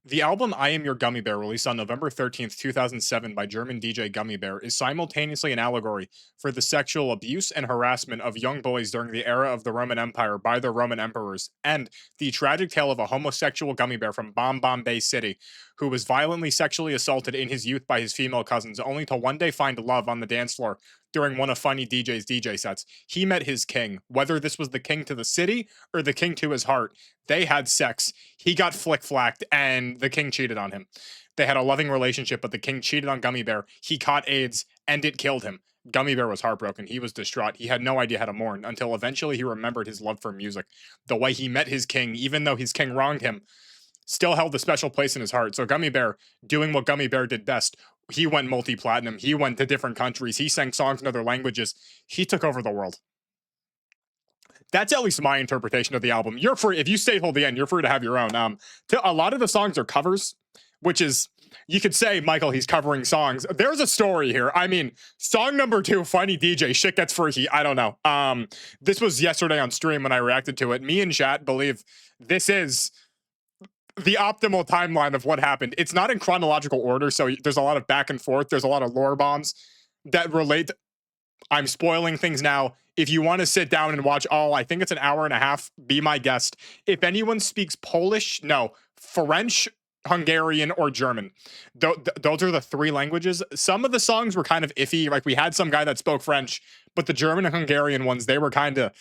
The album I Am Your Gummy Bear, released on November 13th, 2007 by German DJ Gummy Bear, is simultaneously an allegory for the sexual abuse and harassment of young boys during the era of the Roman Empire by the Roman emperors, and the tragic tale of a homosexual gummy bear from Bombay City who was violently sexually assaulted in his youth by his female cousins, only to one day find love on the dance floor during one of Funny DJ's DJ sets. He met his king, whether this was the king to the city or the king to his heart. They had sex. He got flick flacked, and the king cheated on him. They had a loving relationship, but the king cheated on Gummy Bear. He caught AIDS, and it killed him. Gummy Bear was heartbroken. He was distraught. He had no idea how to mourn until eventually he remembered his love for music. The way he met his king, even though his king wronged him, still held a special place in his heart. So Gummy Bear, doing what Gummy Bear did best, he went multi-platinum. He went to different countries. He sang songs in other languages. He took over the world. That's at least my interpretation of the album. You're free, if you stay till the end, you're free to have your own. A lot of the songs are covers, which is, you could say, Michael, he's covering songs. There's a story here. I mean, song number 2, Funny DJ, shit gets freaky. I don't know. This was yesterday on stream when I reacted to it. Me and chat believe this is the optimal timeline of what happened. It's not in chronological order, so there's a lot of back and forth. There's a lot of lore bombs that relate. I'm spoiling things now. If you want to sit down and watch all, I think it's an hour and a half, be my guest. If anyone speaks Polish, no, French, Hungarian, or German. Those are the 3 languages. Some of the songs were kind of iffy. Like, we had some guy that spoke French, but the German and Hungarian ones, they were kind of,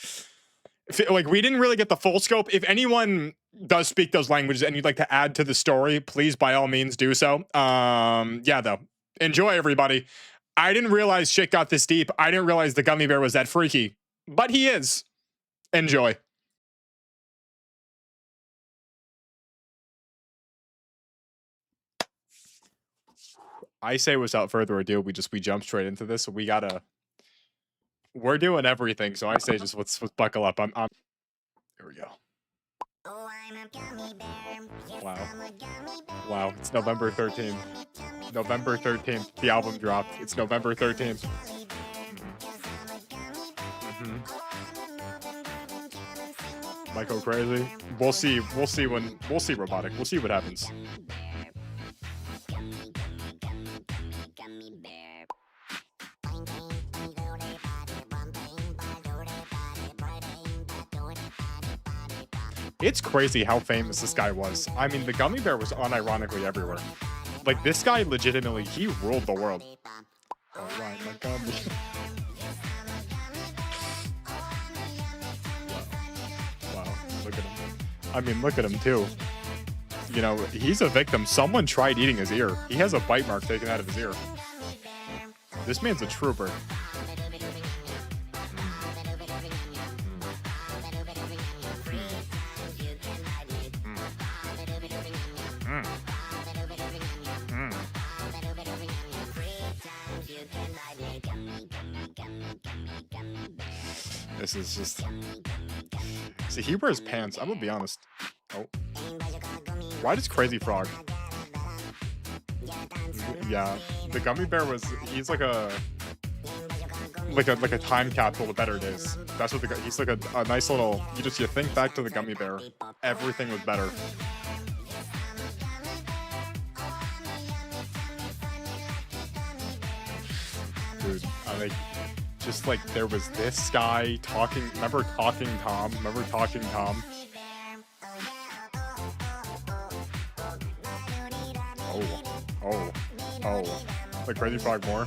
like, we didn't really get the full scope. If anyone does speak those languages and you'd like to add to the story, please, by all means, do so. Yeah, though. Enjoy, everybody. I didn't realize shit got this deep. I didn't realize the Gummy Bear was that freaky. But he is. Enjoy. I say without further ado, we jump straight into this. We're doing everything, so I say just let's buckle up. I'm here we go. Oh, I'm a gummy bear. Yes, wow. I'm a gummy bear. Wow, it's November 13th. November 13th, the album dropped. It's November 13th. Might go crazy. We'll see robotic. We'll see what happens. It's crazy how famous this guy was. I mean, the Gummy Bear was unironically everywhere. Like, this guy legitimately, he ruled the world. Oh, right, my gummy. Wow, look at him. I mean, look at him, too. You know, he's a victim. Someone tried eating his ear. He has a bite mark taken out of his ear. This man's a trooper. This is just... See, he wears pants. I'm gonna be honest. Oh. Why does Crazy Frog? Yeah, the Gummy Bear was... He's like a time capsule of better days. That's what he's like a nice little... You think back to the Gummy Bear. Everything was better. Dude, just like there was this guy talking. Remember Talking Tom? Remember Talking Tom? Oh. Like Crazy Frog more?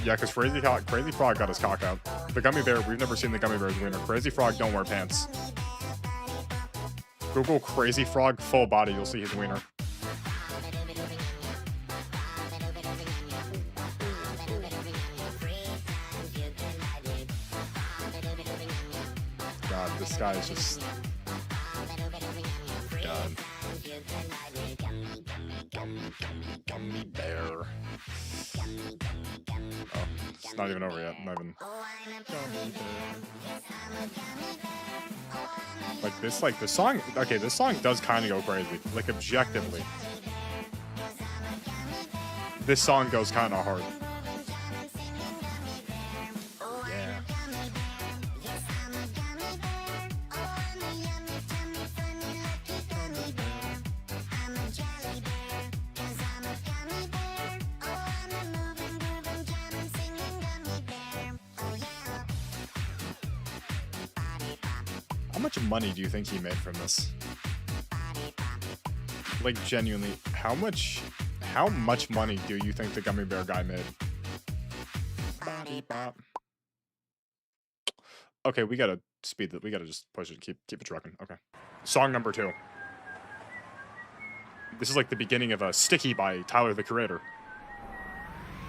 Yeah, because Crazy Frog got his cock out. The Gummy Bear, we've never seen the Gummy Bear's wiener. Crazy Frog don't wear pants. Google Crazy Frog full body, you'll see his wiener. God, this guy is just... God. Gummy Bear. Oh, it's not even over yet. Not even... Like the song... Okay, this song does kind of go crazy. Like, objectively. This song goes kind of hard. Yeah. much money do you think he made from this? Like, genuinely, how much money do you think the Gummy Bear guy made? Okay, we gotta speed that. We gotta just push it, keep it trucking. Okay. Song number 2. This is like the beginning of a Sticky by Tyler, the Creator.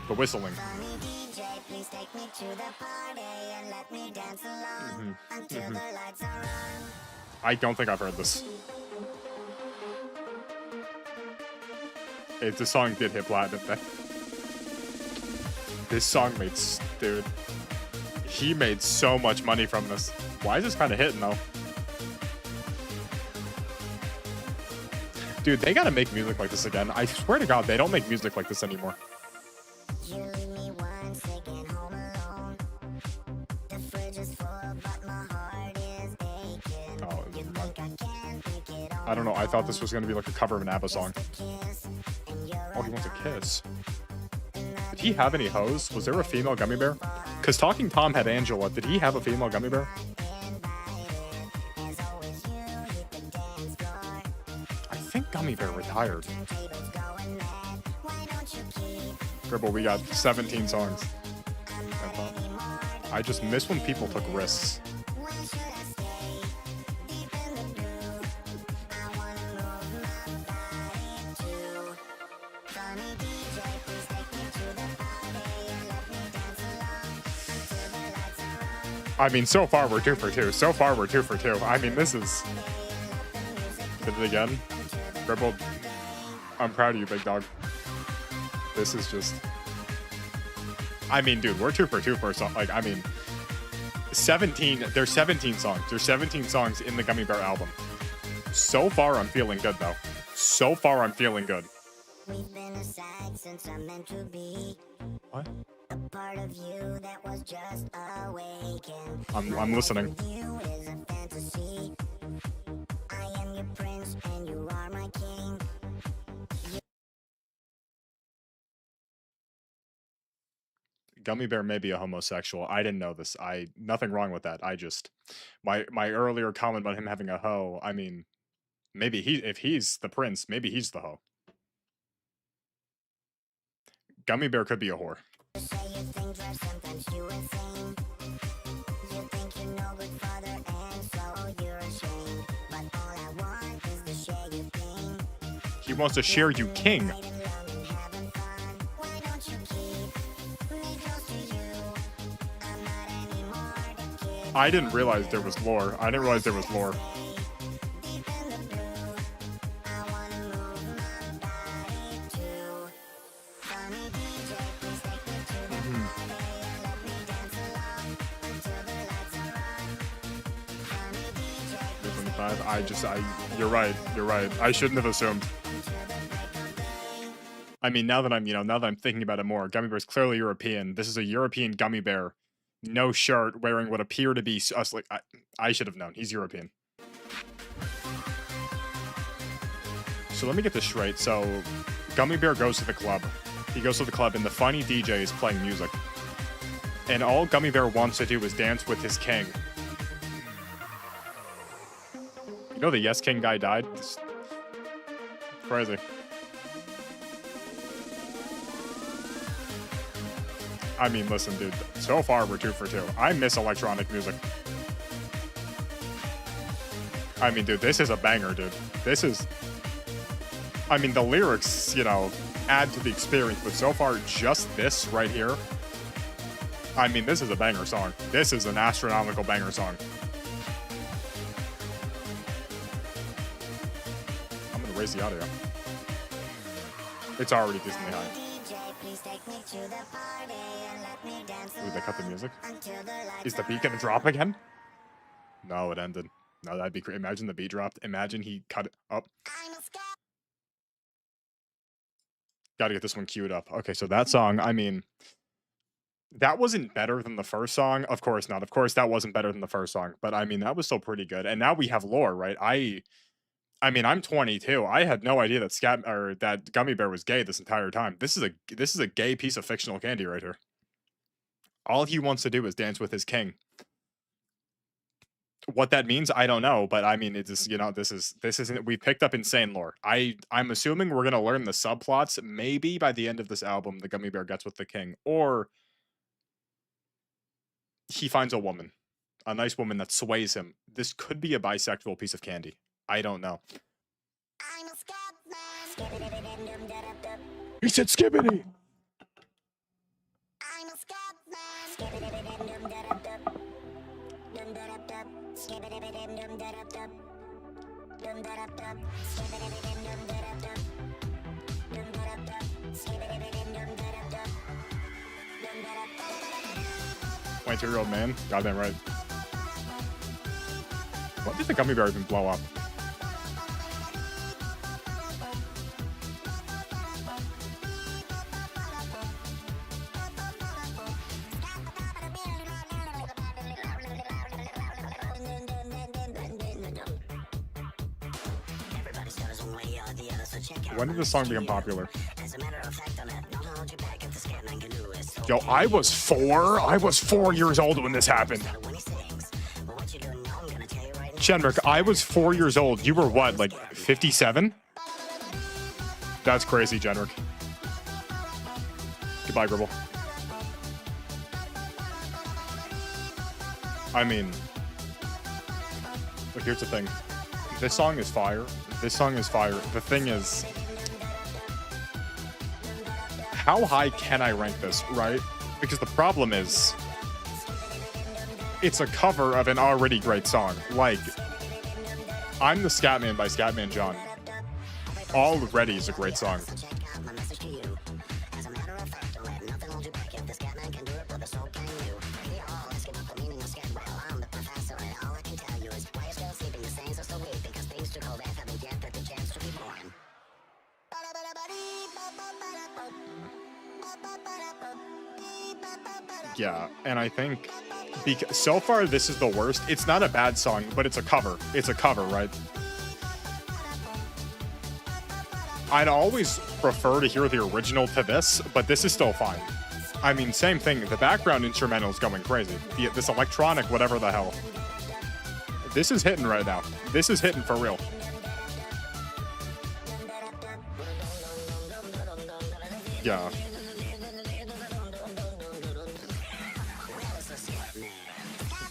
The whistling. I don't think I've heard this. The song did hit platinum. This song made, dude, he made so much money from this. Why is this kind of hitting though? Dude, they gotta make music like this again. I swear to God, they don't make music like this anymore. I don't know. I thought this was gonna be like a cover of an ABBA song. Oh, he wants a kiss. Did he have any hoes? Was there a female gummy bear? Because Talking Tom had Angela. Did he have a female gummy bear? I think Gummy Bear retired. Gribble, we got 17 songs. I just miss when people took risks. I mean, so far we're 2 for 2. So far we're 2 for 2. I mean, this is... Did it again? Gribble, I'm proud of you, big dog. This is just... I mean, dude, we're 2 for 2 for a song. Like, I mean... 17... There's 17 songs. There's 17 songs in the Gummy Bear album. So far, I'm feeling good, though. So far, I'm feeling good. We've been aside since I'm meant to be. What? A part of you that was just awakened. I'm listening. You is a fantasy. I am your prince and you are my king. Gummy Bear may be a homosexual. I didn't know this. Nothing wrong with that. I just my earlier comment about him having a hoe, I mean, maybe if he's the prince, maybe he's the hoe. Gummy Bear could be a whore. He wants to share you king. I didn't realize there was lore. I didn't realize there was lore. You're right. I shouldn't have assumed. I mean, now that I'm thinking about it more, Gummy Bear's clearly European. This is a European Gummy Bear. No shirt, wearing what appear to be us. Like, I should have known. He's European. So let me get this straight. So, Gummy Bear goes to the club. He goes to the club, and the funny DJ is playing music. And all Gummy Bear wants to do is dance with his king. You know the Yes King guy died? It's crazy. I mean, listen, dude. So far, we're 2 for 2. I miss electronic music. I mean, dude, this is a banger, dude. This is... I mean, the lyrics, add to the experience, but so far, just this right here... I mean, this is a banger song. This is an astronomical banger song. I'm gonna raise the audio. It's already decently high. Ooh, they cut the music. Is the beat gonna drop again? No, it ended. No, that'd be great. Imagine the beat dropped. Imagine he cut it up. Gotta get this one queued up. Okay, so that song, I mean, that wasn't better than the first song. Of course not. Of course, that wasn't better than the first song. But I mean, that was still pretty good. And now we have lore, right? I mean, I'm 22. I had no idea that that Gummy Bear was gay this entire time. This is a gay piece of fictional candy right here. All he wants to do is dance with his king. What that means, I don't know, but I mean, it is, you know, this isn't we picked up insane lore. I'm assuming we're gonna learn the subplots. Maybe by the end of this album, the gummy bear gets with the king, or he finds a woman, a nice woman that sways him. This could be a bisexual piece of candy. I don't know. He said skibbity. Year-old man. Goddamn right. What did the gummy bear even blow up? When did this song become popular? Yo, I was 4. I was 4 years old when this happened. Chenrick, I was 4 years old. You were what, like 57? That's crazy, Chenrick. Goodbye, Gribble. I mean, look, here's the thing. This song is fire. This song is fire. The thing is, how high can I rank this, right? Because the problem is, it's a cover of an already great song. Like, I'm the Scatman by Scatman John. Already is a great song. Yeah, and I think so far this is the worst. It's not a bad song, but it's a cover. It's a cover, right? I'd always prefer to hear the original to this, but this is still fine. I mean, same thing. The background instrumental is going crazy. This electronic, whatever the hell. This is hitting right now. This is hitting for real. Yeah.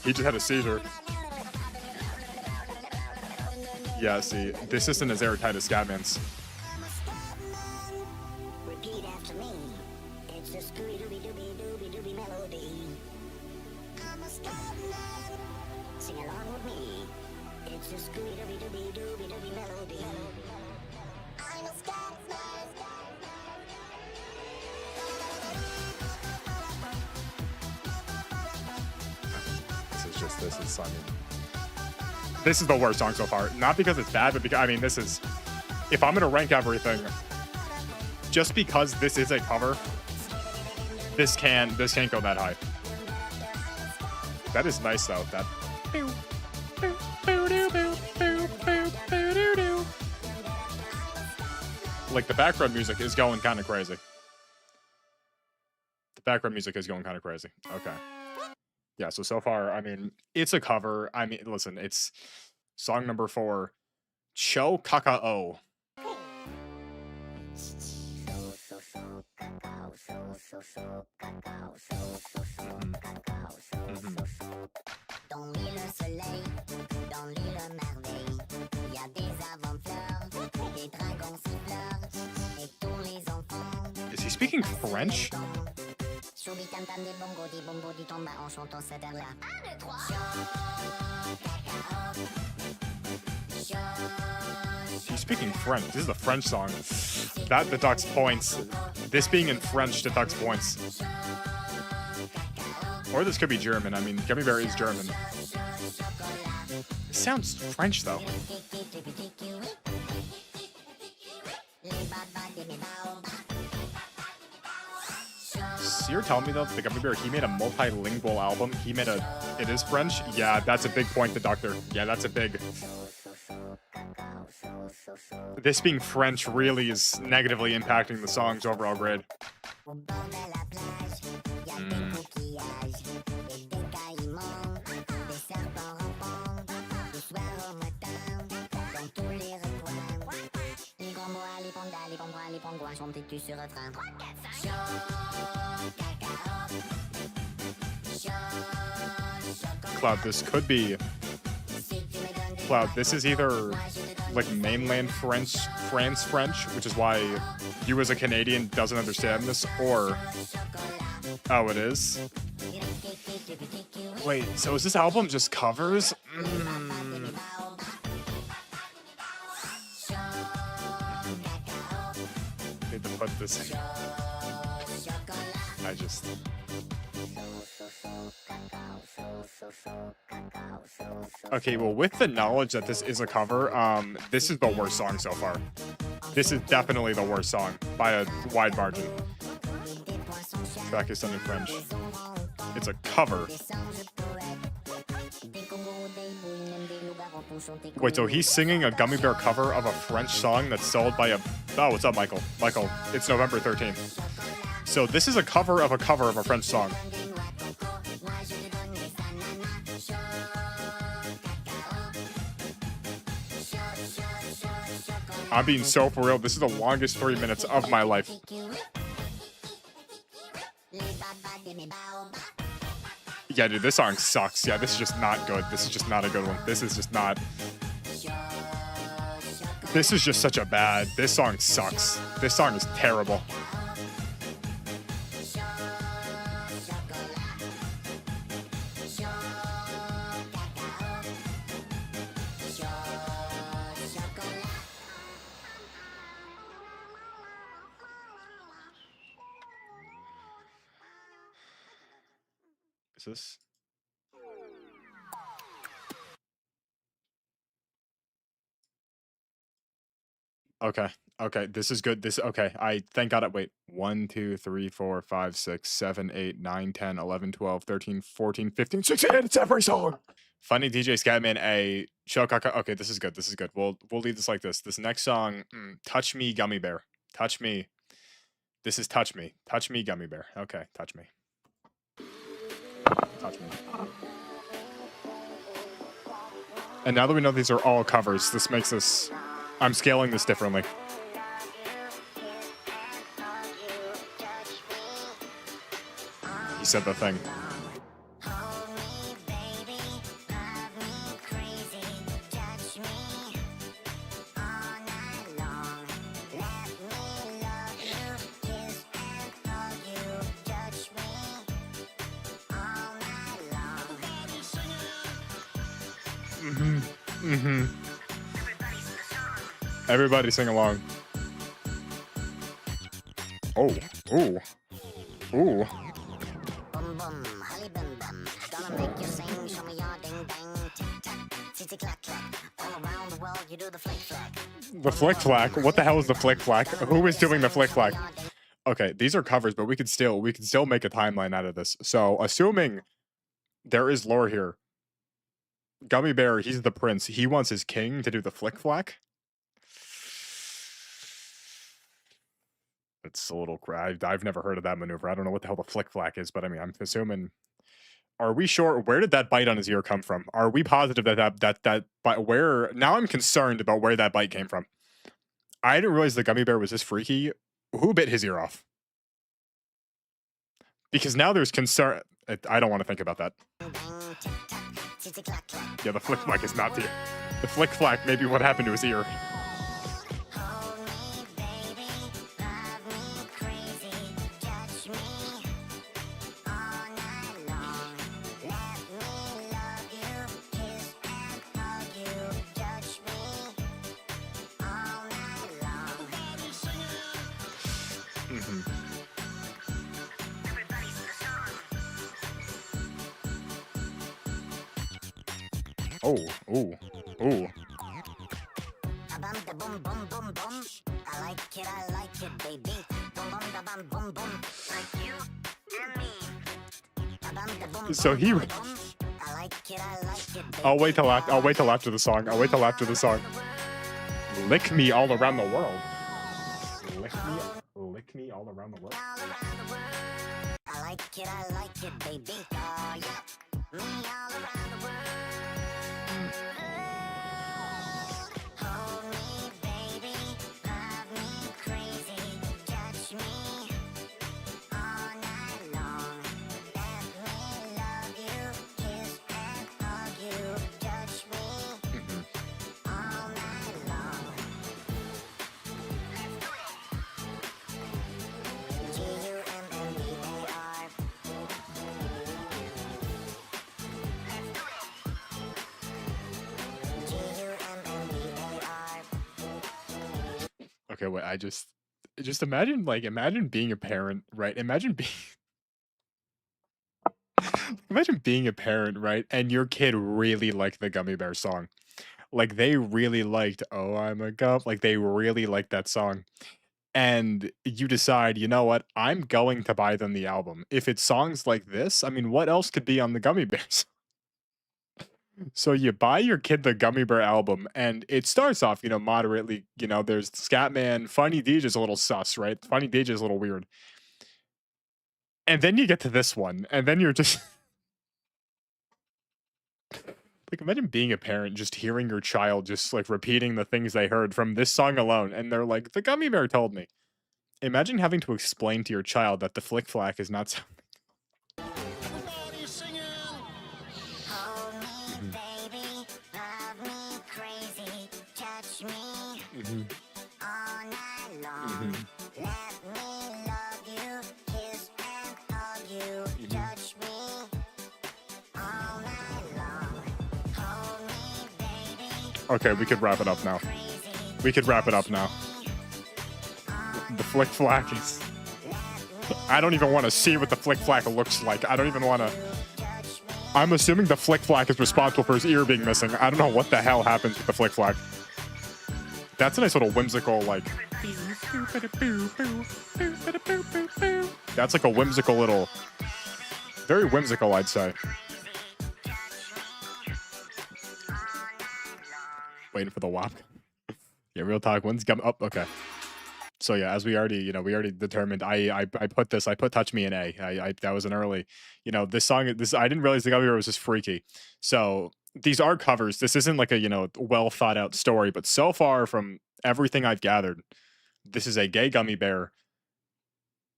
He just had a seizure. Yeah, see, this isn't as airtight as Scatman's. Repeat after me. It's a scooby-dooby-dooby-dooby melody. I'm a Scatman. Sing along with me. It's a scooby-dooby-dooby-dooby melody. I'm a Scatman. This is the worst song so far. Not because it's bad, but because, I mean, this is, if I'm gonna rank everything, just because this is a cover, this can't go that high. That is nice though. That. Like, the background music is going kind of crazy. The background music is going kind of crazy. Okay. Yeah, so far, I mean, it's a cover. I mean, listen, it's song number 4, Cho Kakao. Is he speaking French? He's speaking French. This is a French song. That deducts points. This being in French deducts points. Or this could be German. I mean, Gummy Bear is German. It sounds French, though. So you're telling me, though, the Gummy Bear, he made a multilingual album? He made it is French? Yeah, that's a big point, the doctor. Yeah, that's a big... This being French really is negatively impacting the song's overall grade. Cloud, this could be... Cloud, this is either like mainland France French, which is why you as a Canadian doesn't understand this, or... Oh, it is? Wait, so is this album just covers? Need to put this in. I just... Okay, well, with the knowledge that this is a cover, this is the worst song so far. This is definitely the worst song by a wide margin. Track is done in French. It's a cover. Wait, so he's singing a Gummy Bear cover of a French song that's sold by a... Oh, what's up, Michael? Michael, it's November 13th. So this is a cover of a French song. I'm being so for real. This is the longest 3 minutes of my life. Yeah, dude, this song sucks. Yeah, this is just not good. This is just not a good one. This is just not... This is just such a bad... This song sucks. This song is terrible. Is this? Okay. Okay. This is good. This okay. I thank God. Wait. 1, 2, 3, 4, 5, 6, 7, 8, 9, 10, 11, 12, 13, 14, 15, 16. It's every song. Funny DJ Scatman A. Shokaka. Okay, this is good. This is good. We'll leave this like this. This next song, Touch Me Gummy Bear. Touch Me. This is Touch Me. Touch Me Gummy Bear. Okay, touch me. Touch me. And now that we know these are all covers, this makes this... I'm scaling this differently. He said the thing. Everybody sing along. Oh, ooh, ooh. The flick flack? What the hell is the flick flack? Who is doing the flick flack? Okay, these are covers, but we could still make a timeline out of this. So, assuming there is lore here, Gummy Bear, he's the prince. He wants his king to do the flick flack. It's a little... I've never heard of that maneuver. I don't know what the hell the flick flack is, but I mean, I'm assuming... Are we sure? Where did that bite on his ear come from? Are we positive that bite... Where... Now I'm concerned about where that bite came from. I didn't realize the Gummy Bear was this freaky. Who bit his ear off? Because now there's concern... I don't want to think about that. Yeah, the flick flack is not the... The flick flack may be what happened to his ear. Oh, ooh, ooh. So he... I'll wait till after the song. I'll wait till after the song. Lick me all around the world. Lick me all around the world. I like it, baby. Oh, yeah. Me all around the world. Hold me, baby. Love me Okay, wait, I just imagine, like, imagine being a parent, right? Imagine being imagine being a parent, right? And your kid really liked the Gummy Bear song. Like, they really liked "Oh, I'm a Gum," like, they really liked that song. And you decide, "You know what? I'm going to buy them the album." If it's songs like this, I mean, what else could be on the Gummy Bears? So you buy your kid the Gummy Bear album, and it starts off, moderately, there's Scatman, Funny DJ's a little sus, right? Funny DJ's a little weird. And then you get to this one, and then you're just like, imagine being a parent, just hearing your child just like repeating the things they heard from this song alone, and they're like, "The Gummy Bear told me." Imagine having to explain to your child that the Flick Flack is not something. Mhm. Mhm. Okay, we could wrap it up now. We could wrap it up now. The Flick Flack is. I don't even want to see what the Flick Flack looks like. I don't even want to. I'm assuming the Flick Flack is responsible for his ear being missing. I don't know what the hell happens with the Flick Flack. That's a nice little whimsical, like. That's like a whimsical little. Very whimsical, I'd say. Waiting for the WAP. Yeah, real talk. When's Gum? Oh, okay. So yeah, as we already, we already determined. I put this. I put "Touch Me" in A. That was an early. This song. I didn't realize the Gummy Bear was this freaky. So these are covers. This isn't like a well thought out story. But so far from everything I've gathered, this is a gay gummy bear.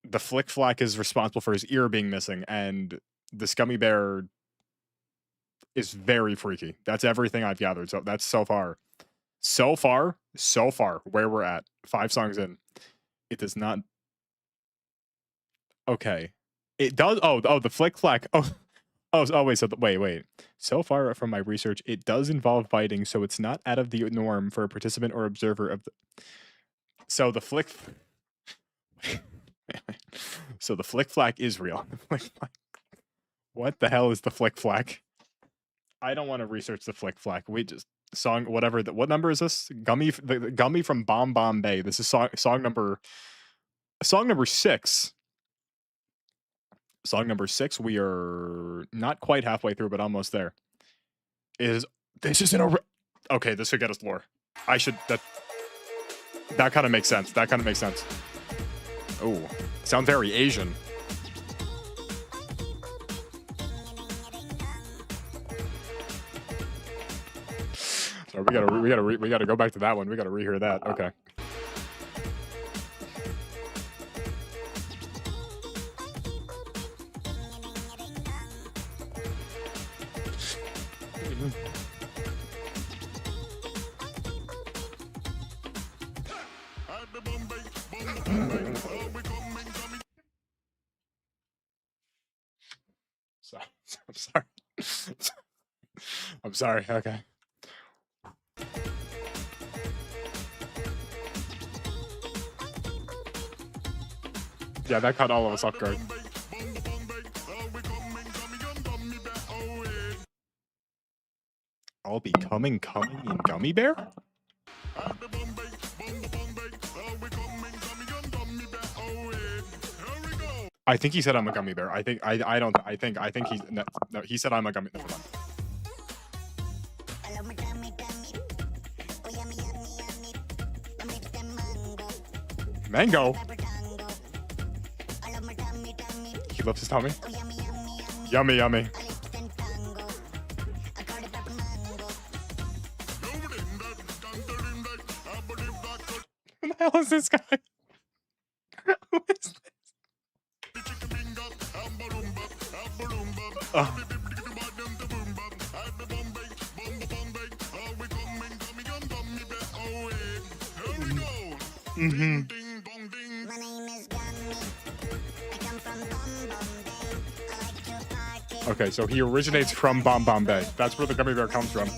The Flick Flack is responsible for his ear being missing, and this gummy bear is very freaky. That's everything I've gathered. So that's so far. So far, where we're at. 5 songs in. It does not. Okay. It does. Oh, the Flick Flack. Wait. So wait. So far from my research, it does involve biting, so it's not out of the norm for a participant or observer of the. So the Flick. So the Flick Flack is real. What the hell is the Flick Flack? I don't want to research the Flick Flack. We just song whatever. What number is this? Gummy, the Gummy from Bomb Bomb Bay. This is song number 6. Song number 6. We are not quite halfway through, but almost there. This is in a. Okay, this should get us lore. That kind of makes sense. Oh, sound very Asian. So we gotta go back to that one. We gotta rehear that. Okay. I'm sorry. I'm sorry. Okay. Yeah, that caught all of us off guard. I'll be coming in Gummy Bear? I think he said I'm a gummy bear. I think he's no, he said I'm a gummy. Never mind. Mango. He loves his tummy. Yummy, yummy. Who the hell is this guy? Who is this? Mm-hmm. My name is Gummy. I come from Bombay. I like to party. Okay, so he originates from Bombay. That's where the gummy bear comes from.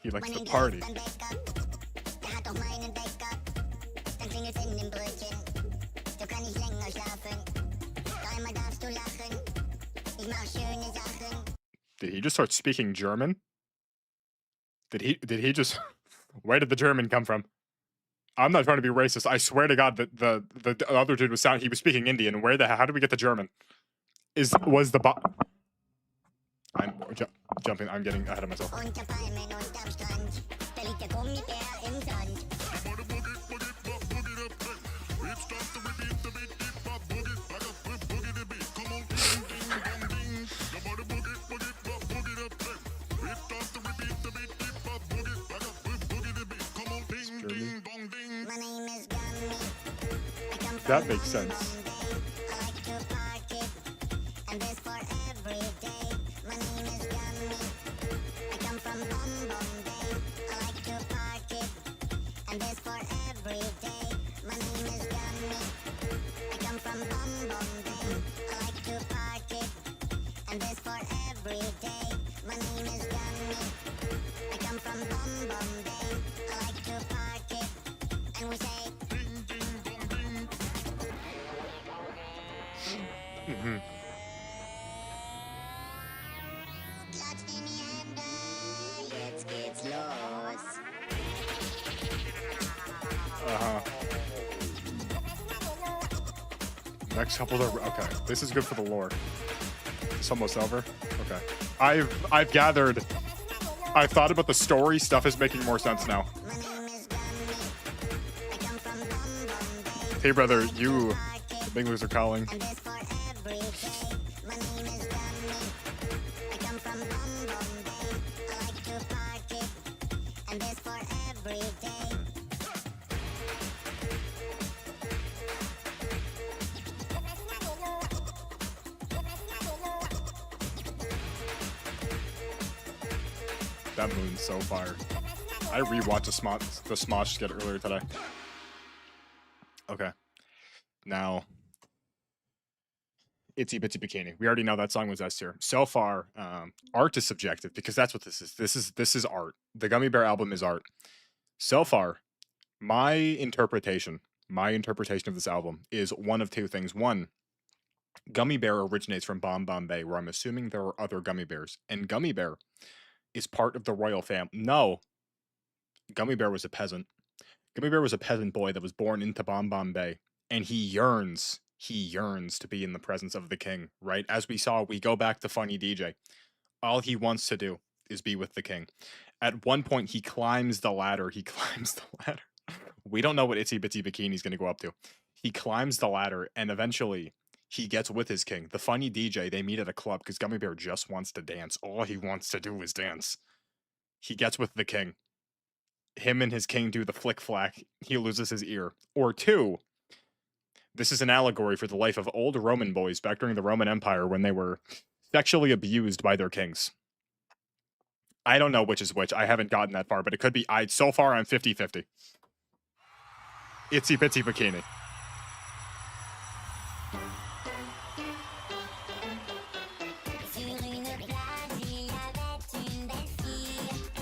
He likes to party. Did he just start speaking German? Did he just where did the German come from? I'm not trying to be racist. I swear to God that the other dude was he was speaking Indian. Where the how did we get the German? Was the I'm jumping. I'm getting ahead of myself. That makes sense. Next couple are okay. This is good for the lore. It's almost over. Okay. I've gathered. I've thought about the story. Stuff is making more sense now. Hey brother, the big wigs are calling. That moon's so fire. I rewatched the Smosh skit earlier today. Okay. Now, Itsy Bitsy Bikini. We already know that song was S tier. So far, art is subjective because that's what this is. This is art. The Gummy Bear album is art. So far, my interpretation of this album is one of two things. One, Gummy Bear originates from Bomb Bomb Bay, where I'm assuming there are other Gummy Bears, and Gummy Bear is part of the royal family. No, Gummy Bear was a peasant. Gummy Bear was a peasant boy that was born into Bomb Bomb Bay, and he yearns to be in the presence of the king, right? As we saw, we go back to Funny DJ. All he wants to do is be with the king. At one point, he climbs the ladder. We don't know what Itsy Bitsy Bikini is going to go up to. He climbs the ladder, and eventually, he gets with his king. The Funny DJ, they meet at a club because Gummy Bear just wants to dance. All he wants to do is dance. He gets with the king. Him and his king do the flick flack. He loses his ear. Or two, this is an allegory for the life of old Roman boys back during the Roman Empire when they were sexually abused by their kings. I don't know which is which. I haven't gotten that far, but it could be. So far, I'm 50-50. Itsy Bitsy Bikini.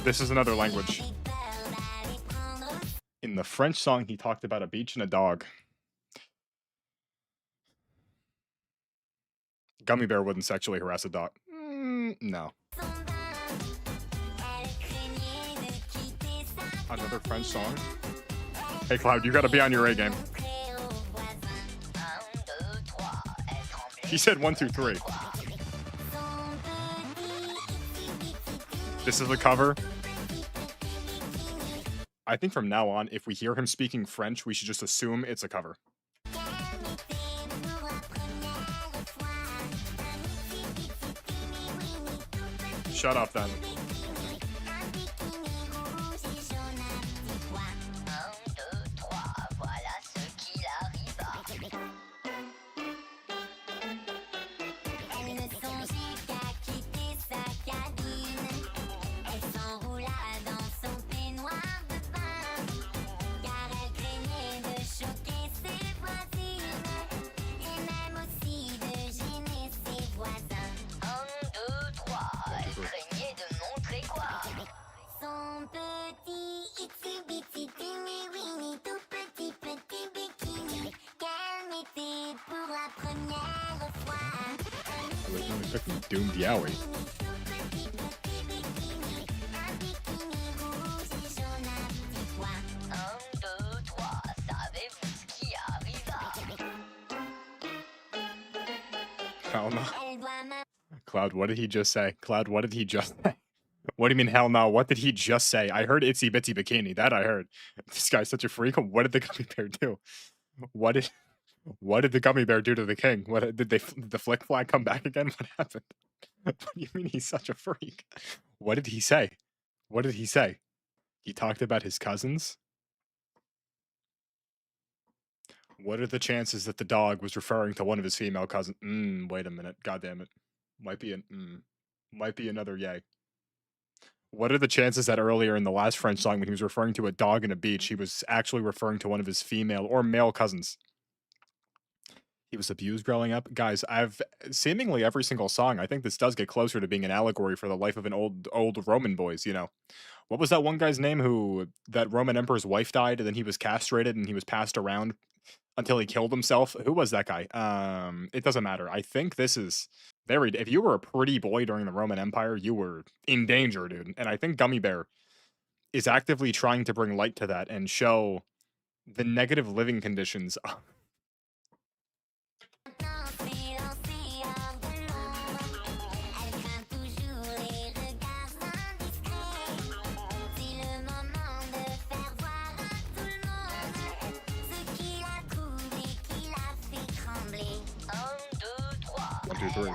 This is another language. In the French song, he talked about a beach and a dog. Gummy Bear wouldn't sexually harass a dog. No. Another French song? Hey, Cloud, you gotta be on your A game. He said 1, 2, 3. This is the cover. I think from now on, if we hear him speaking French, we should just assume it's a cover. Shut up then. Fucking doomed Yowie. Hell no. Cloud, what did he just say? Cloud, what did he just say? What do you mean, hell no? What did he just say? I heard itsy bitsy bikini. That I heard. This guy's such a freak. What did the gummy bear do? What did the gummy bear do to the king? What did the flick flag come back again? What happened? What do you mean he's such a freak? What did he say? What did he say? He talked about his cousins? What are the chances that the dog was referring to one of his female cousins? Wait a minute. God damn it. Might be another yay. What are the chances that earlier in the last French song when he was referring to a dog in a beach, he was actually referring to one of his female or male cousins? He was abused growing up. Guys, I've seemingly every single song, I think this does get closer to being an allegory for the life of an old Roman boys, you know. What was that one guy's name who that Roman emperor's wife died and then he was castrated and he was passed around until he killed himself? Who was that guy? It doesn't matter. I think this is very if you were a pretty boy during the Roman Empire, you were in danger, dude. And I think Gummy Bear is actively trying to bring light to that and show the negative living conditions. One, two, three.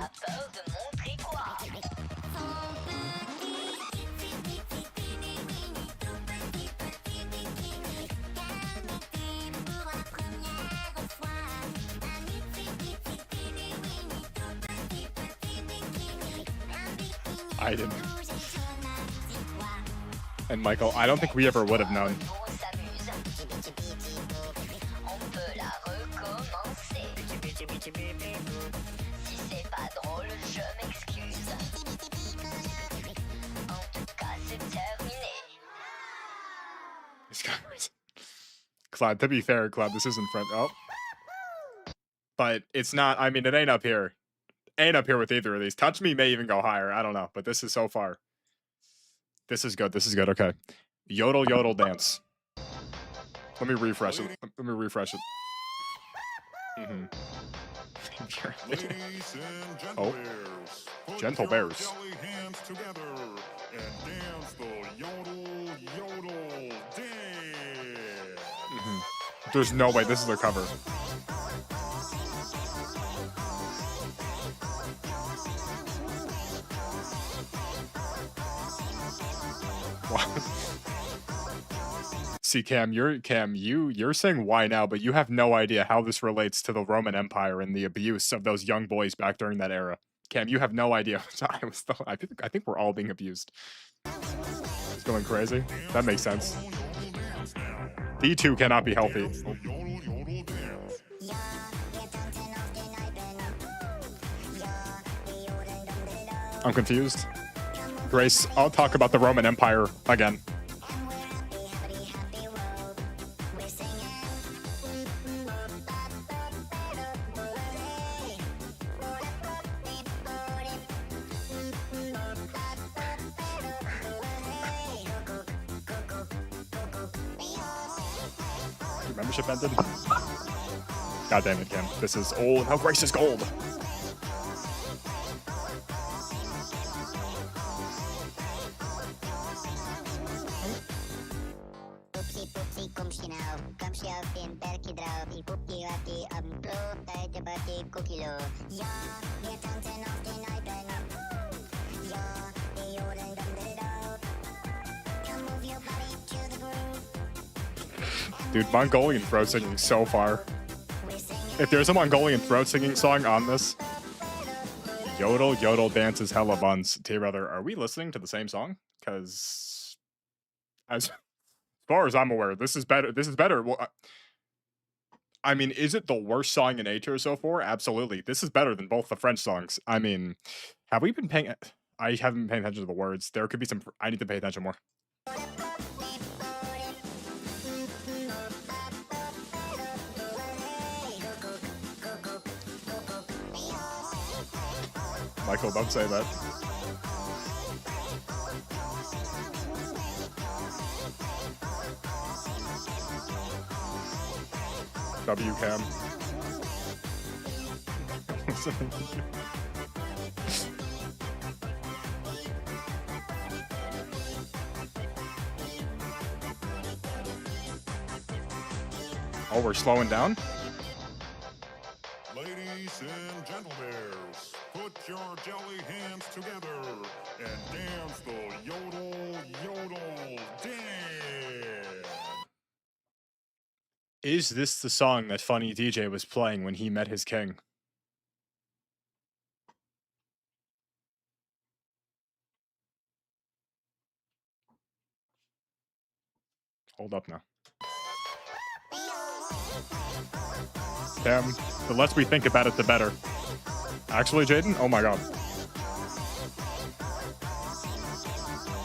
I didn't. And Michael, I don't think we ever would have known. Cloud, to be fair, Cloud, this isn't French. Oh. But it's not, I mean, it ain't up here. Ain't up here with either of these. Touch Me may even go higher. I don't know, but this is so far. This is good. This is good. Okay. Yodel, yodel, dance. Let me refresh it. Let me refresh it. Oh. Gentle bears. There's no way this is their cover. See, Cam, you're saying why now, but you have no idea how this relates to the Roman Empire and the abuse of those young boys back during that era. Cam, you have no idea. I think we're all being abused. It's going crazy. That makes sense. D2 cannot be healthy. I'm confused. Grace, I'll talk about the Roman Empire again. Membership ended? God damn it, Kim. This is old. How Grace is gold. Dude, Mongolian throat singing so far. If there's a Mongolian throat singing song on this, Yodel, Yodel dances hella buns. T-Brother, are we listening to the same song? Because as far as I'm aware, this is better. This is better. Well, I mean, is it the worst song in A tier so far? Absolutely. This is better than both the French songs. I mean, have we been paying... I haven't been paying attention to the words. There could be some... I need to pay attention more. Michael, don't say that. WCAM. Oh, we're slowing down? Ladies and gentlemen, put your jelly hands together and dance the yodel, yodel, dance. Is this the song that Funny DJ was playing when he met his king? Hold up now. Damn, the less we think about it, the better. Actually, Jaden? Oh my god.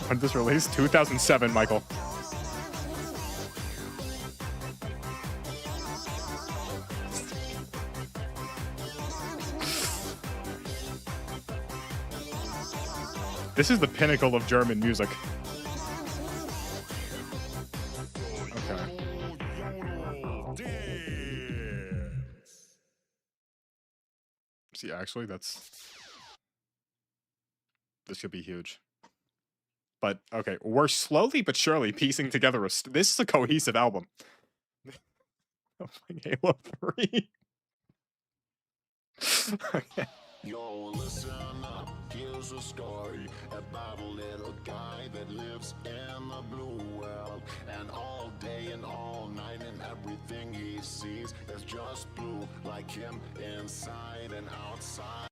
When did this release? 2007, Michael. This is the pinnacle of German music. Okay. See, actually, this could be huge. But, okay, we're slowly but surely piecing together this is a cohesive album. Halo 3. Okay. Yo, listen up, here's a story about a little guy that lives in the blue world. And all day and all night and everything he sees is just blue, like him inside and outside.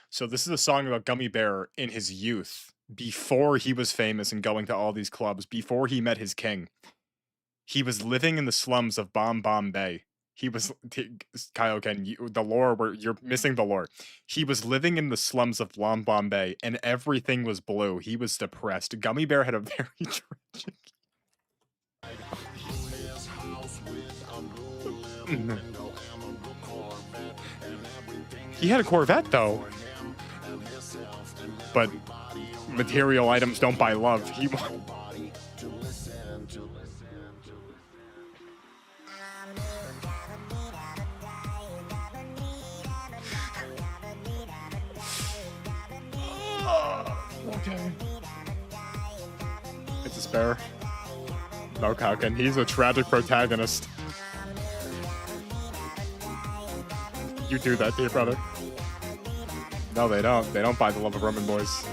So this is a song about Gummy Bear in his youth, before he was famous and going to all these clubs, before he met his king. He was living in the slums of Bomb Bomb Bay. He was Kyle Ken, the lore you're missing the lore. He was living in the slums of Bomb Bomb Bay, and everything was blue. He was depressed. Gummy Bear had a very tragic. He had a Corvette though, but material items don't buy love. He. Okay. It's a spare. No, Kauken. He's a tragic protagonist. You do that to your brother. No, they don't. They don't buy the love of Roman boys.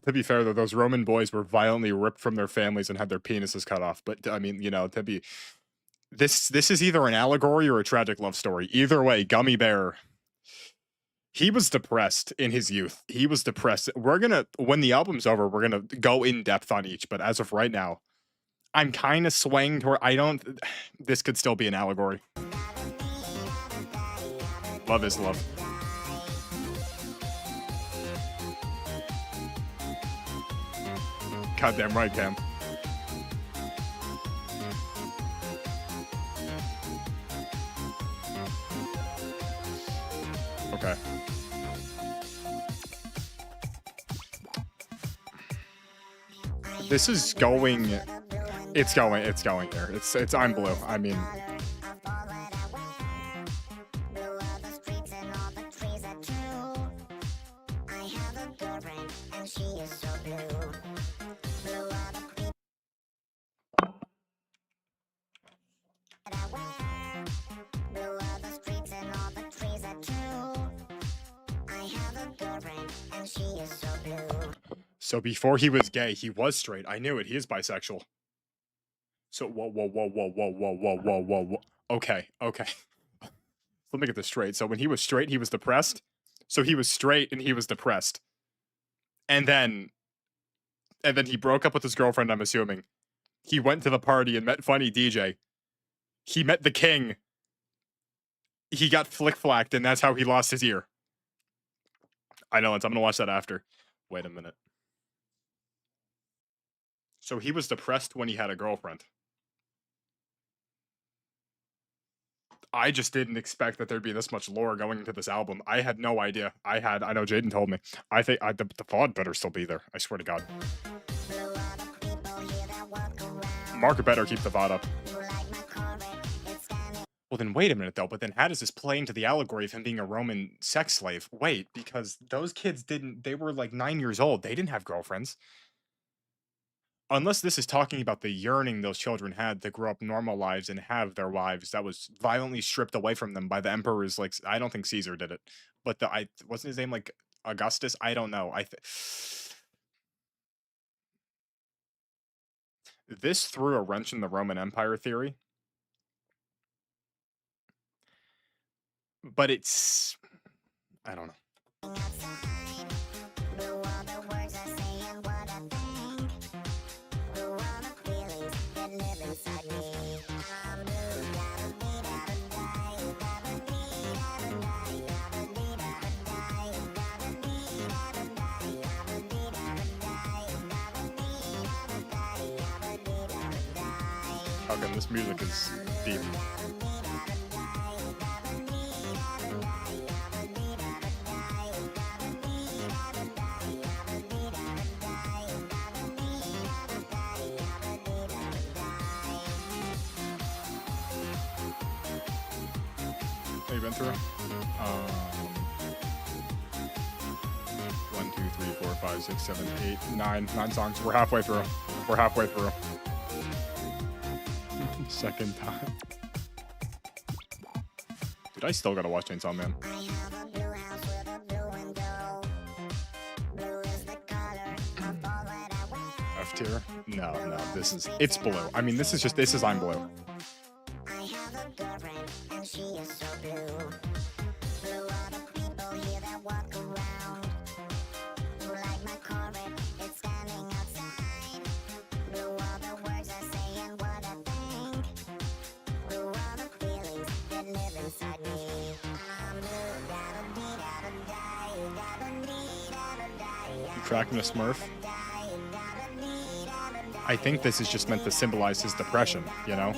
To be fair, though, those Roman boys were violently ripped from their families and had their penises cut off. But, I mean, you know, to be... This is either an allegory or a tragic love story. Either way, Gummy Bear... He was depressed in his youth. He was depressed. We're gonna, when the album's over, we're gonna go in depth on each. But as of right now, I'm kind of swaying toward. This could still be an allegory. Love is love. Goddamn right, Cam. Okay. This is going. It's going there. It's I'm blue. I mean. So before he was gay, he was straight. I knew it. He is bisexual. So whoa. Okay. Let me get this straight. So when he was straight, he was depressed. So he was straight and he was depressed. And then he broke up with his girlfriend, I'm assuming. He went to the party and met Funny DJ. He met the king. He got flick-flacked, and that's how he lost his ear. I know, I'm gonna watch that after. Wait a minute. So he was depressed when he had a girlfriend. I just didn't expect that there'd be this much lore going into this album. I had no idea. I know Jaden told me. I think the VOD better still be there. I swear to God. Mark better keep the VOD up. Well, then wait a minute though. But then how does this play into the allegory of him being a Roman sex slave? Wait, because those kids didn't. They were like 9 years old. They didn't have girlfriends. Unless this is talking about the yearning those children had to grow up normal lives and have their wives that was violently stripped away from them by the emperors. Like I don't think Caesar did it, but the I wasn't his name like Augustus. I don't know. This threw a wrench in the Roman Empire theory, but it's I don't know. Okay, this music is deep. Have you been through? 1, 2, 3, 4, 5, 6, 7, 8, 9. 9 songs. We're halfway through. We're halfway through. Second time. Dude, I still gotta watch Chainsaw Man. F tier? No, it's blue. I mean, this is I'm blue. I have a girlfriend and she is so blue. Blue are the people here that walk around. Blue like my Corvette, it's standing outside. Blue are the words I say and what I think. Blue are the feelings that live inside me. I'm blue, you cracking a Smurf? I think this is just meant to symbolize his depression, you know?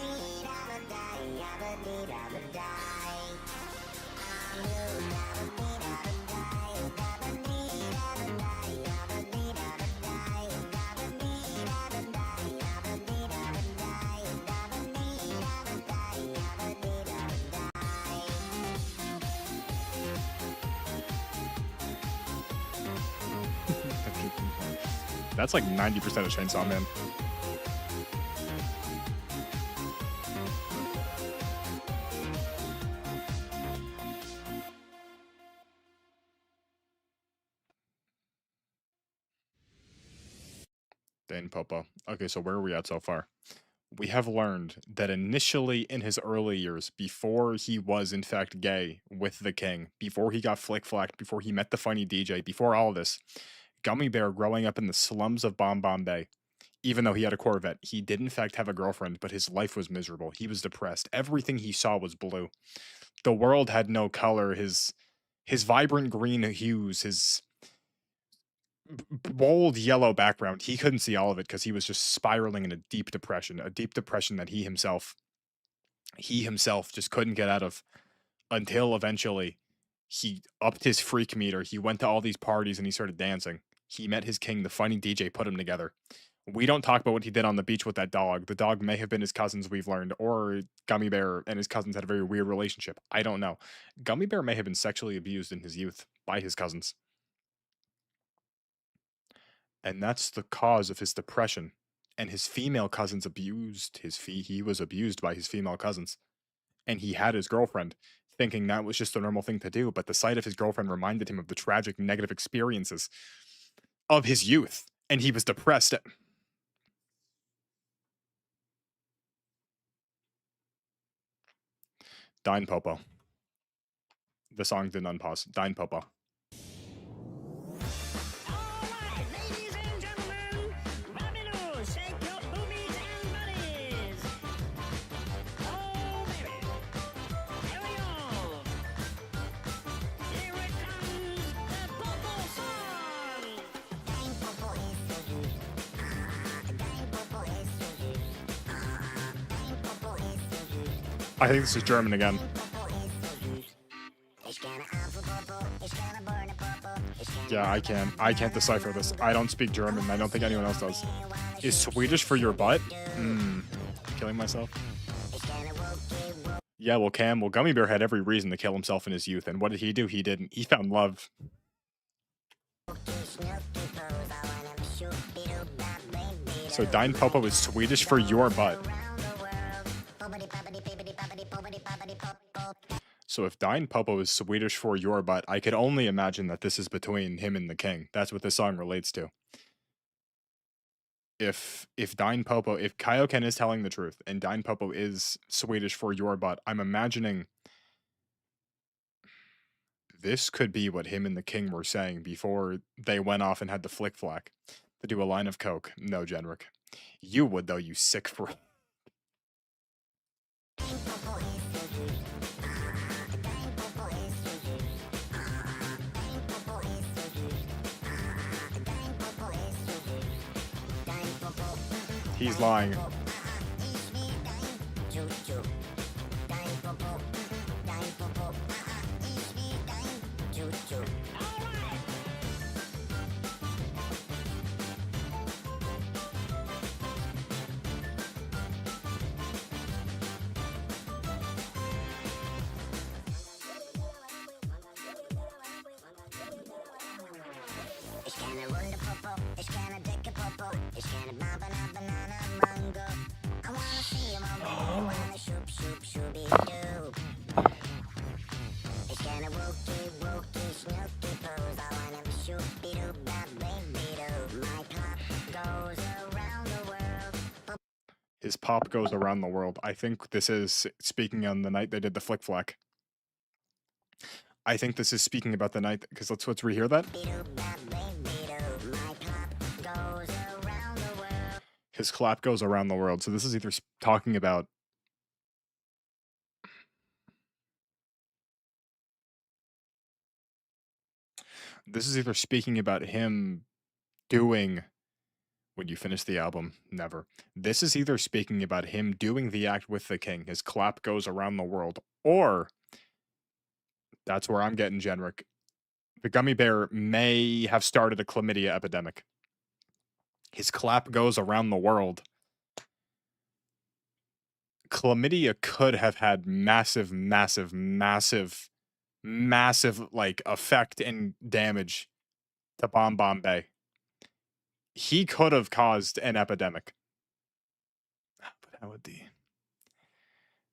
That's like 90% of Chainsaw Man. Dane Popo. Okay, so where are we at so far? We have learned that initially in his early years, before he was in fact gay with the king, before he got flick-flacked, before he met the funny DJ, before all this, Gummy Bear growing up in the slums of Bay, even though he had a Corvette, he did in fact have a girlfriend, but his life was miserable. He was depressed. Everything he saw was blue. The world had no color. His vibrant green hues, his bold yellow background, he couldn't see all of it because he was just spiraling in a deep depression that he himself just couldn't get out of until eventually he upped his freak meter. He went to all these parties and he started dancing. He met his king. The funny DJ put him together. We don't talk about what he did on the beach with that dog. The dog may have been his cousins, we've learned, or Gummy Bear and his cousins had a very weird relationship. I don't know. Gummy Bear may have been sexually abused in his youth by his cousins. And that's the cause of his depression. And his female cousins abused he was abused by his female cousins. And he had his girlfriend, thinking that was just a normal thing to do, but the sight of his girlfriend reminded him of the tragic negative experiences of his youth, and he was depressed. Dine Popo. The song didn't unpause. Dine Popo. I think this is German again. Yeah, I can't. I can't decipher this. I don't speak German. I don't think anyone else does. Is Swedish for your butt? Killing myself. Yeah, well, Cam, well, Gummy Bear had every reason to kill himself in his youth, and what did he do? He didn't. He found love. So Dine Popo is Swedish for your butt. So if Dine Popo is Swedish for your butt, I could only imagine that this is between him and the king. That's what this song relates to. If Dine Popo, if Kaioken is telling the truth and Dine Popo is Swedish for your butt, I'm imagining this could be what him and the king were saying before they went off and had the flick flack to do a line of coke. No, Jenrick. You would though, you sick for. He's lying. His pop goes around the world. I think this is speaking on the night they did the flick flack. I think this is speaking about the night, because let's rehear that. His clap goes around the world. So this is either talking about speaking about him doing when you finish the album, never. This is either speaking about him doing the act with the king, his clap goes around the world, or that's where I'm getting Jenrick. The Gummy Bear may have started a chlamydia epidemic. His clap goes around the world. Chlamydia could have had massive, like, effect and damage to Bomb Bay. He could have caused an epidemic. But how would the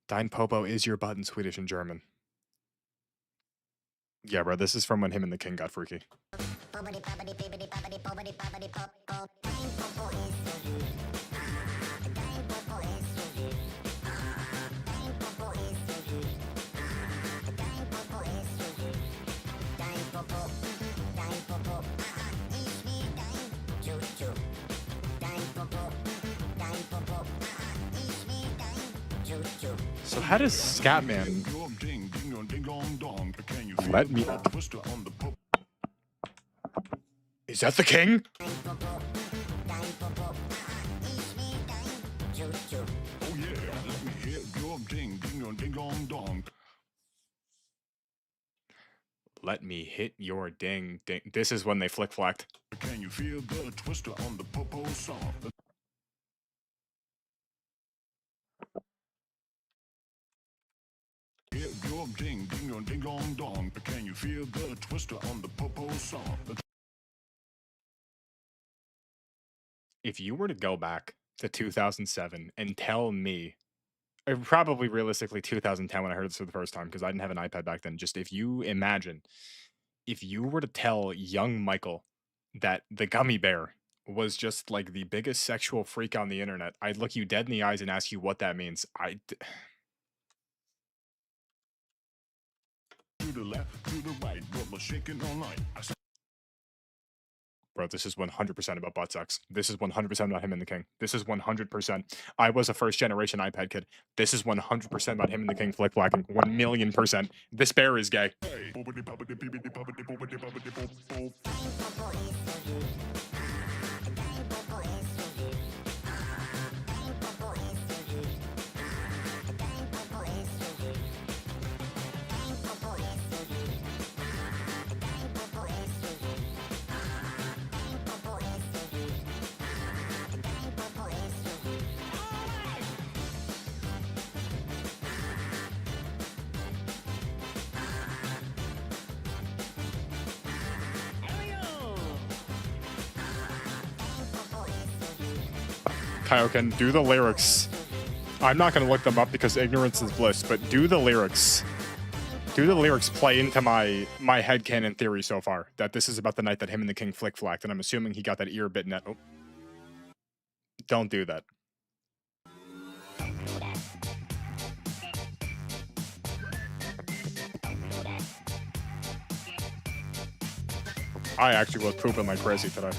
Dine Popo is your butt in Swedish and German? Yeah, bro, this is from when him and the king got freaky. So how does Scatman let me? Is that the king? Let me hit your ding ding. This is when they flick flacked. Can you feel the twister on the popo song? Ding ding ding dong dong. Can you feel the twister on the popo song? If you were to go back to 2007 and tell me, or probably realistically 2010 when I heard this for the first time, because I didn't have an iPad back then, just if you imagine, if you were to tell young Michael that the Gummy Bear was just like the biggest sexual freak on the internet, I'd look you dead in the eyes and ask you what that means. To the left, to the right, but shaking all night. Bro, this is 100% about butt sex. This is 100% about him and the king. This is 100%. I was a first generation iPad kid. This is 100% about him and the king flick flacking. 1,000,000%. This bear is gay. Kaioken, do the lyrics. I'm not going to look them up because ignorance is bliss, but do the lyrics. Do the lyrics play into my headcanon theory so far? That this is about the night that him and the king flick-flacked, and I'm assuming he got that ear bitten at... Oh. Don't do that. I actually was pooping like crazy today.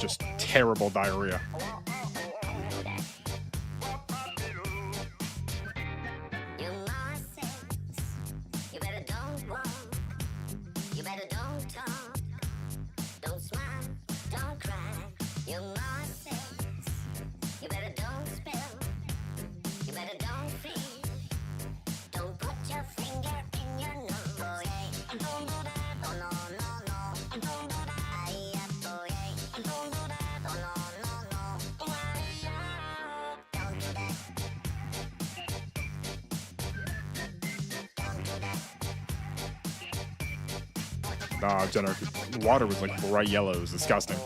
Just terrible diarrhea. Nah, Jenner, the water was like bright yellow. It was disgusting.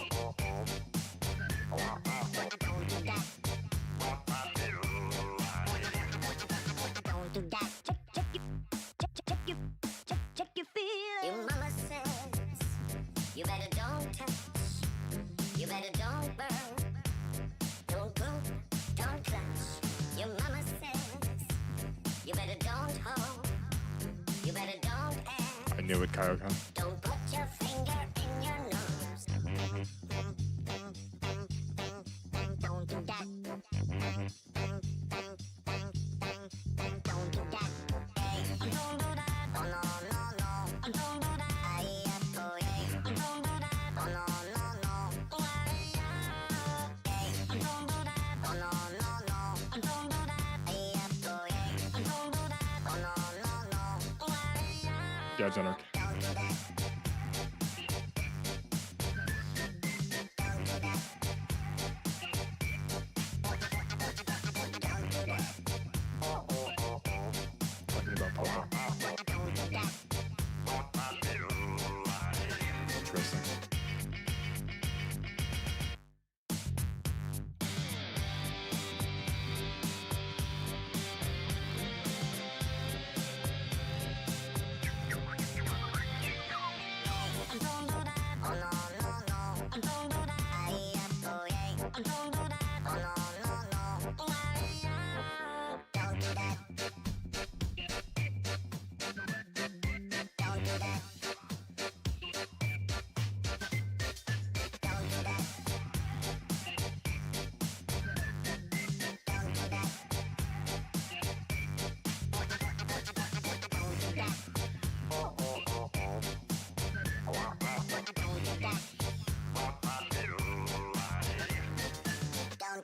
I knew it, Kaioken. Yeah, Jenner. Talking about Popo. Interesting.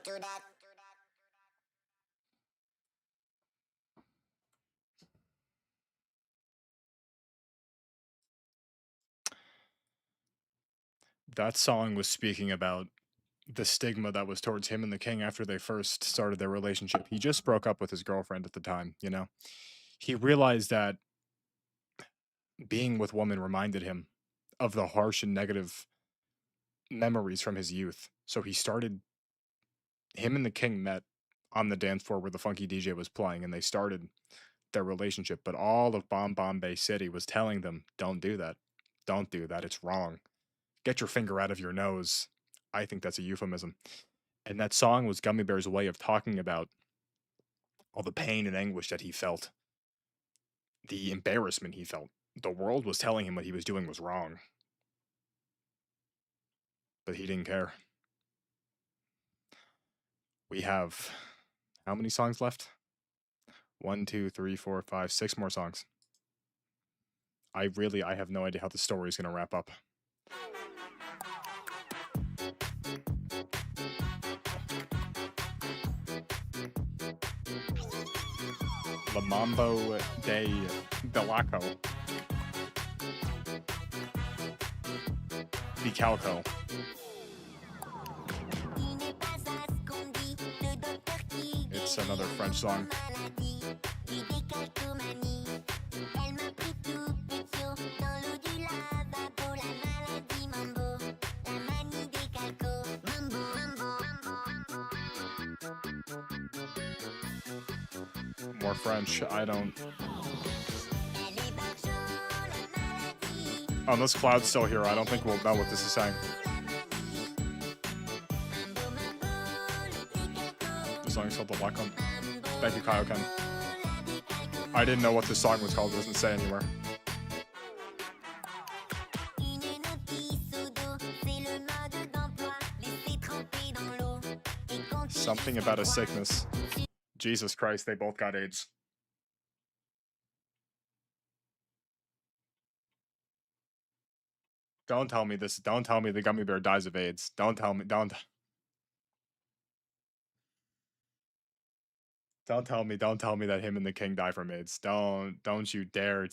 Do that. That song was speaking about the stigma that was towards him and the king after they first started their relationship. He just broke up with his girlfriend at the time, you know? He realized that being with women reminded him of the harsh and negative memories from his youth. So he started, him and the king met on the dance floor where the funky DJ was playing, and they started their relationship. But all of Bombay City was telling them, don't do that. Don't do that. It's wrong. Get your finger out of your nose. I think that's a euphemism. And that song was Gummy Bear's way of talking about all the pain and anguish that he felt, the embarrassment he felt. The world was telling him what he was doing was wrong. But he didn't care. We have how many songs left? 1, 2, 3, 4, 5, 6 more songs. I have no idea how the story is going to wrap up. La Mambo de Delaco. The Calco. It's another French song. More French. I don't. Unless Cloud's still here, I don't think we'll know what this is saying. The song is called The Welcome. Thank you, Kaioken. I didn't know what this song was called. It doesn't say anywhere. Something about a sickness. Jesus Christ, they both got AIDS. Don't tell me this. Don't tell me the gummy bear dies of AIDS. Don't tell me. Don't tell me. Don't tell me that him and the king die from AIDS. Don't you dare.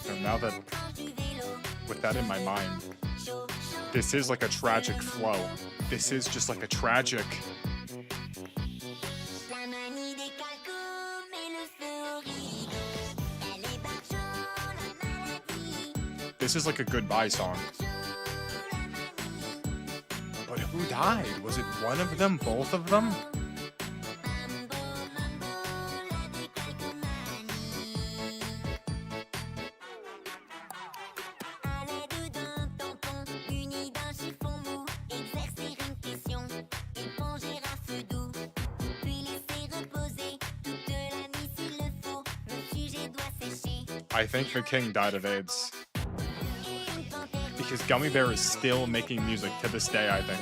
So now that, with that in my mind, this is like a tragic flow. This is just like a tragic. This is like a goodbye song. But who died? Was it one of them? Both of them? I think the king died of AIDS. Because Gummy Bear is still making music to this day, I think.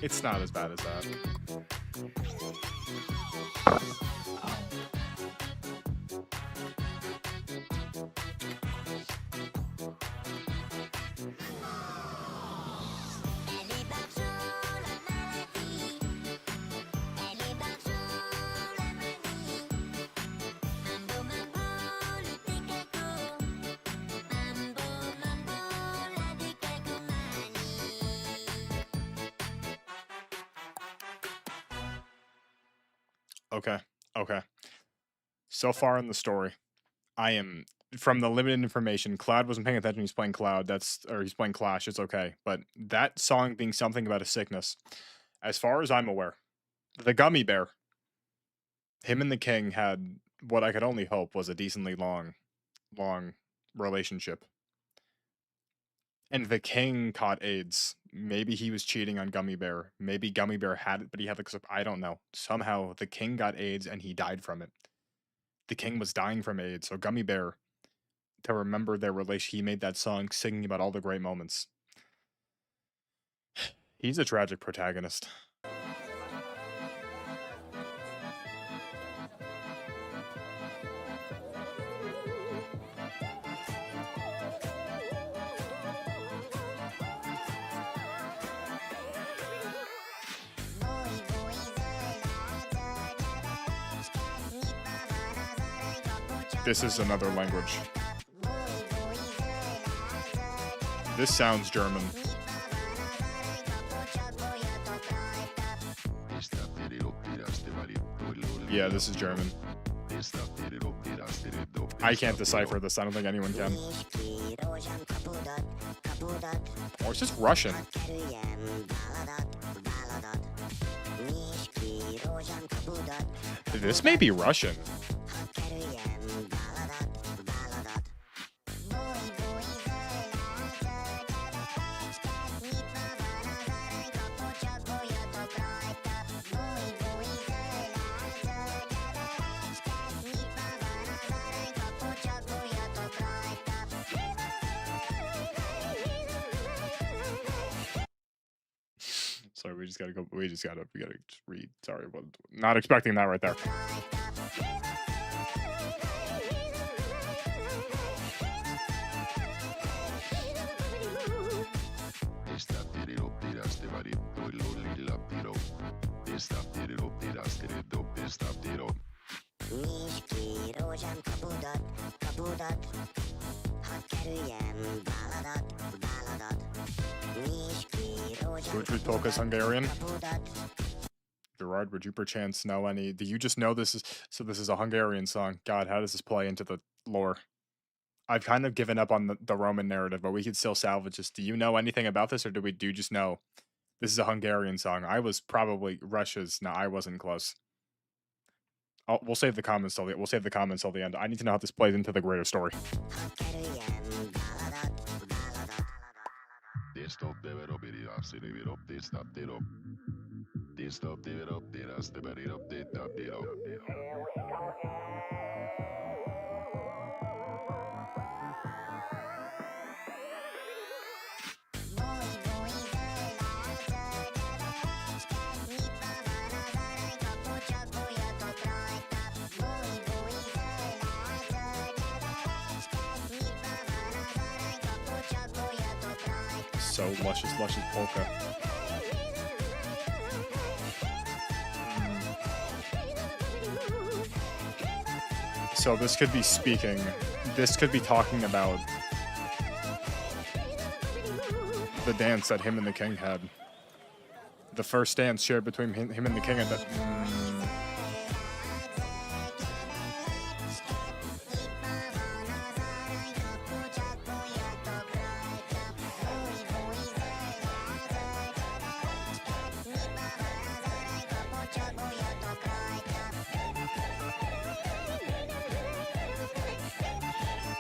It's not as bad as that. Okay. So far in the story, I am, from the limited information, Cloud wasn't paying attention. He's playing Cloud. He's playing Clash. It's okay. But that song being something about a sickness, as far as I'm aware, the Gummy Bear, him and the king had what I could only hope was a decently long relationship. And the king caught AIDS. Maybe he was cheating on Gummy Bear. Maybe Gummy Bear had it, but he had the. I don't know. Somehow the king got AIDS and he died from it. The king was dying from AIDS, so Gummy Bear, to remember their relation, he made that song singing about all the great moments. He's a tragic protagonist. This is another language. This sounds German. Yeah, this is German. I can't decipher this. I don't think anyone can. Or it's just Russian. This may be Russian. Sorry, we just gotta go. We gotta just read. Sorry, not expecting that right there. Miski, rózsám, kapudat, kapudat. Hadd kerüljem báladat, báladat. Miski, rózsám, Would we talk as Hungarian? kapudat. Gerard, would you perchance know any? Do you just know this is so? This is a Hungarian song. God, how does this play into the lore? I've kind of given up on the Roman narrative, but we could still salvage this. Do you know anything about this, or do we do just know this is a Hungarian song? I was probably Russia's. No, I wasn't close. We'll save the comments till we'll save the comments till the end. I need to know how this plays into the greater story. Hadd kerüljem báladat, báladat. Búj, búj, zöld áll, zöld everecske. Nyitva van az arany kapu, csak bújjatok rajta. Búj, búj, zöld áll, zöld everecske. Nyitva van az arany kapu, csak bújjatok rajta. So luscious, luscious polka. So this could be speaking. This could be talking about the dance that him and the king had. The first dance shared between him and the king at that.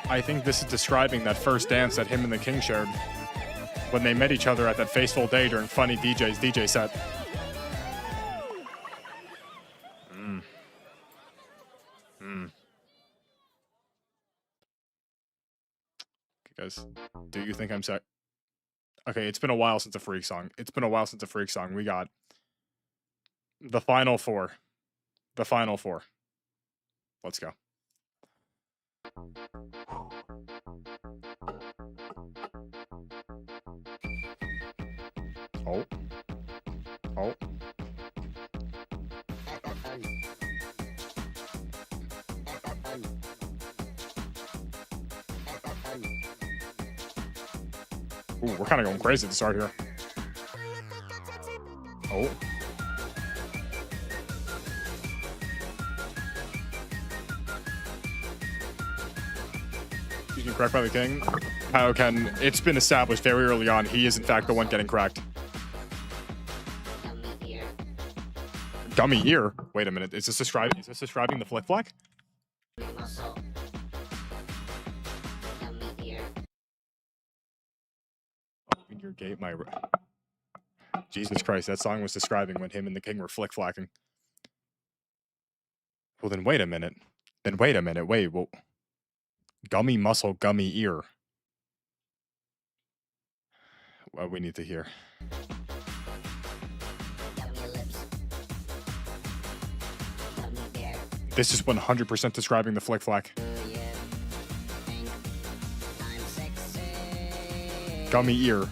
I think this is describing that first dance that him and the king shared when they met each other at that fateful day during Funny DJ's DJ set. Okay, guys, do you think I'm set? Okay, it's been a while since a freak song. It's been a while since a freak song. We got the final four. The final four. Let's go. Oh. Oh. Ooh, we're kind of going crazy at the start here. Oh. Excuse me, cracked by the king. How can it's been established very early on he is in fact the one getting cracked. Gummy ear? Wait a minute. Is this describing the flick flack? In your gate, my Jesus Christ, that song was describing when him and the king were flick flacking. Well then wait a minute. Wait, well, gummy muscle, gummy ear. What we need to hear. This is 100% describing the flick flack. Gummy ear.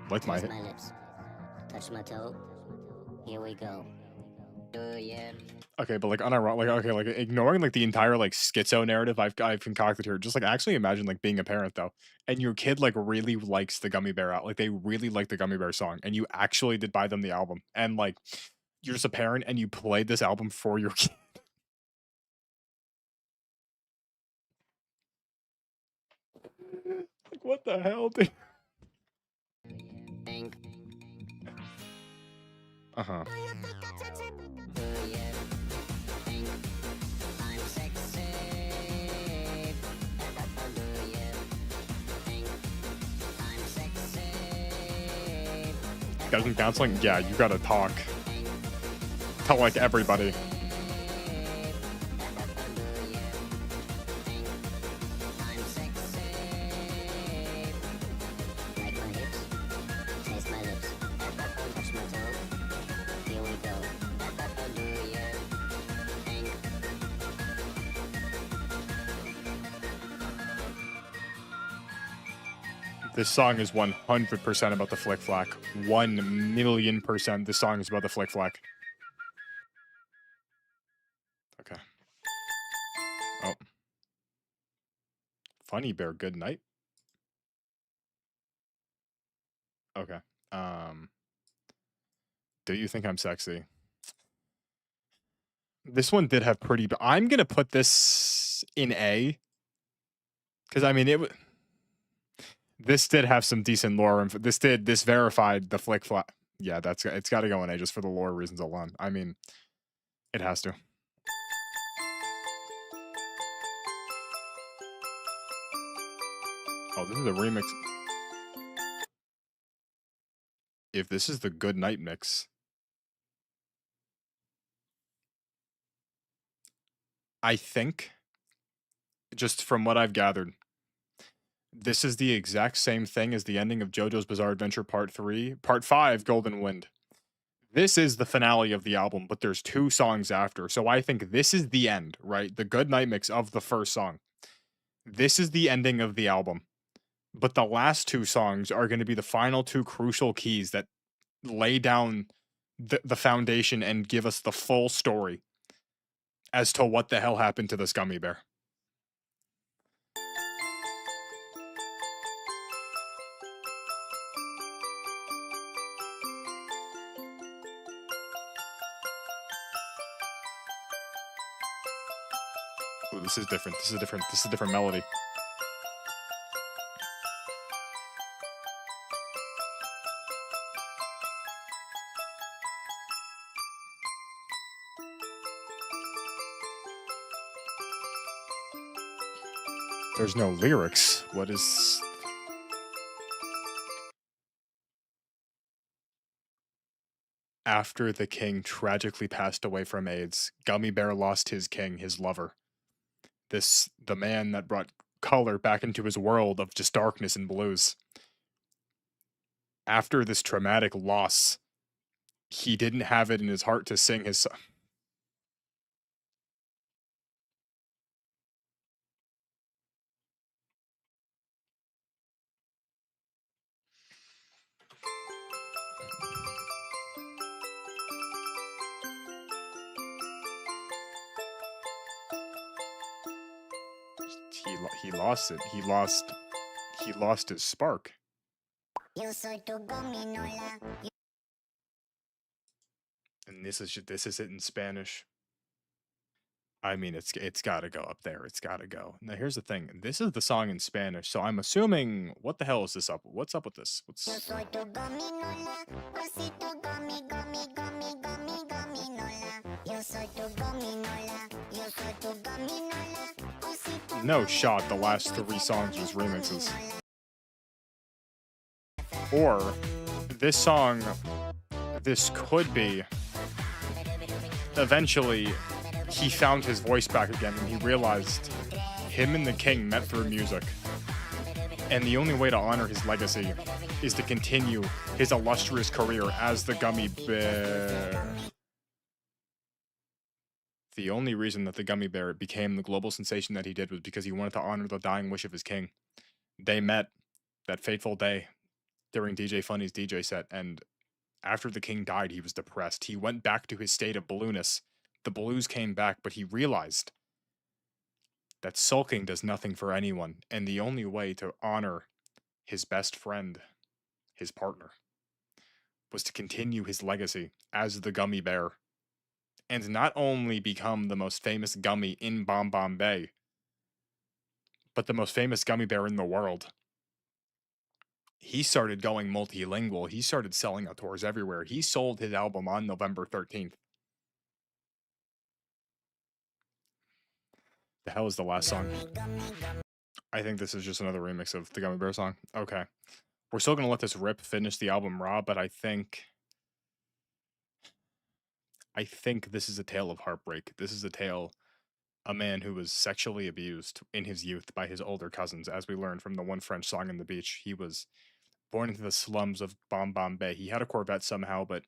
Like my Taste my lips. Touch my toe. Here we go. Yeah. Okay, but like unironic, like okay, like ignoring like the entire like schizo narrative I've concocted here. Just like actually imagine like being a parent though, and your kid like really likes the Gummy Bear out, like they really like the Gummy Bear song, and you actually did buy them the album, and like you're just a parent and you played this album for your kid. Like what the hell, dude? Uh-huh. Doesn't counseling? Yeah, you gotta talk. Tell like everybody. I'm sexy. Like my hips, taste my lips, touch my toe. Here we go. Do you think? This song is 100% about the flick flack. 1,000,000%. This song is about the flick flack. Okay. Oh. Funny Bear, good night. Okay. Do you think I'm sexy? This one did have pretty, but I'm gonna put this in A. Because I mean this did have some decent lore this verified the flick flack. Yeah, it's gotta go in A just for the lore reasons alone. I mean, it has to. Oh, this is a remix. If this is the good night mix, I think, just from what I've gathered, this is the exact same thing as the ending of JoJo's Bizarre Adventure Part 3, Part 5, Golden Wind. This is the finale of the album, but there's 2 songs after. So I think this is the end, right? The good night mix of the first song. This is the ending of the album. But the last 2 songs are going to be the final 2 crucial keys that lay down the foundation and give us the full story as to what the hell happened to this gummy bear. Ooh, this is different. This is different. This is a different melody. There's no lyrics. What is... After the king tragically passed away from AIDS, Gummy Bear lost his king, his lover. The man that brought color back into his world of just darkness and blues. After this traumatic loss, he didn't have it in his heart to sing his... He lost it. He lost his spark. Yo soy tu gominola. And this is it in Spanish. I mean, it's got to go up there. It's got to go. Now here's the thing. This is the song in Spanish, so I'm assuming what the hell is this up? What's up with this? Yo What's... soy tu gominola. Osito gummy, gummy, gummy, gummy, gominola. Yo soy tu gominola. Yo soy tu gominola. Osito No shot. The last 3 songs was remixes. Or this song, this could be eventually he found his voice back again and he realized him and the king met through music. And the only way to honor his legacy is to continue his illustrious career as the Gummy Bear. The only reason that the Gummy Bear became the global sensation that he did was because he wanted to honor the dying wish of his king. They met that fateful day during DJ Funny's DJ set, and after the king died, he was depressed. He went back to his state of blueness. The blues came back, but he realized that sulking does nothing for anyone, and the only way to honor his best friend, his partner, was to continue his legacy as the Gummy Bear, and not only become the most famous gummy in Bomb Bomb Bay, but the most famous gummy bear in the world. He started going multilingual. He started selling out tours everywhere. He sold his album on November 13th. The hell is the last song? I think this is just another remix of the Gummy Bear song. Okay. We're still gonna let this rip finish the album raw, but I think this is a tale of heartbreak. This is a man who was sexually abused in his youth by his older cousins, as we learned from the one French song on the beach. He was born into the slums of Bay. He had a Corvette somehow, but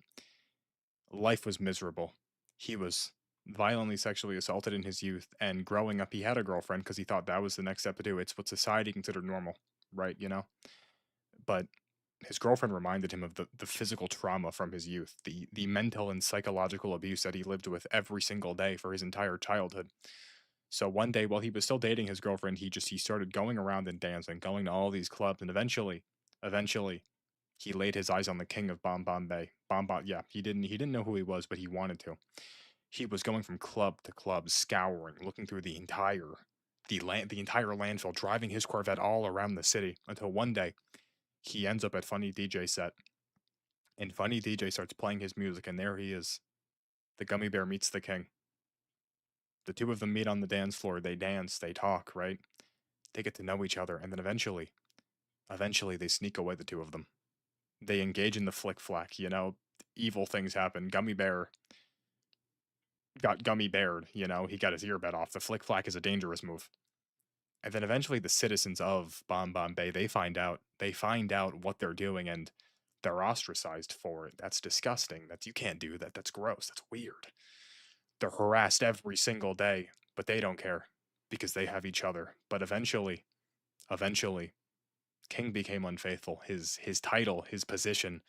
life was miserable. He was violently sexually assaulted in his youth, and growing up, he had a girlfriend because he thought that was the next step to do. It's what society considered normal, right? But his girlfriend reminded him of the physical trauma from his youth, the mental and psychological abuse that he lived with every single day for his entire childhood. So one day, while he was still dating his girlfriend, he started going around and dancing, going to all these clubs, and eventually, he laid his eyes on the king of Bay. Yeah, he didn't know who he was, but he wanted to. He was going from club to club, scouring, looking through the entire landfill, driving his Corvette all around the city until one day he ends up at Funny DJ set, and Funny DJ starts playing his music, and there he is. The gummy bear meets the king. The two of them meet on the dance floor. They dance, they talk, right? They get to know each other, and then eventually, they sneak away, the two of them. They engage in the flick flack. Evil things happen. Gummy bear got gummy bared. He got his ear bit off. The flick flack is a dangerous move. And then eventually, the citizens of Bay, they find out. They find out what they're doing, and they're ostracized for it. That's disgusting. You can't do that. That's gross. That's weird. They're harassed every single day, but they don't care because they have each other. But eventually, King became unfaithful. His title, his position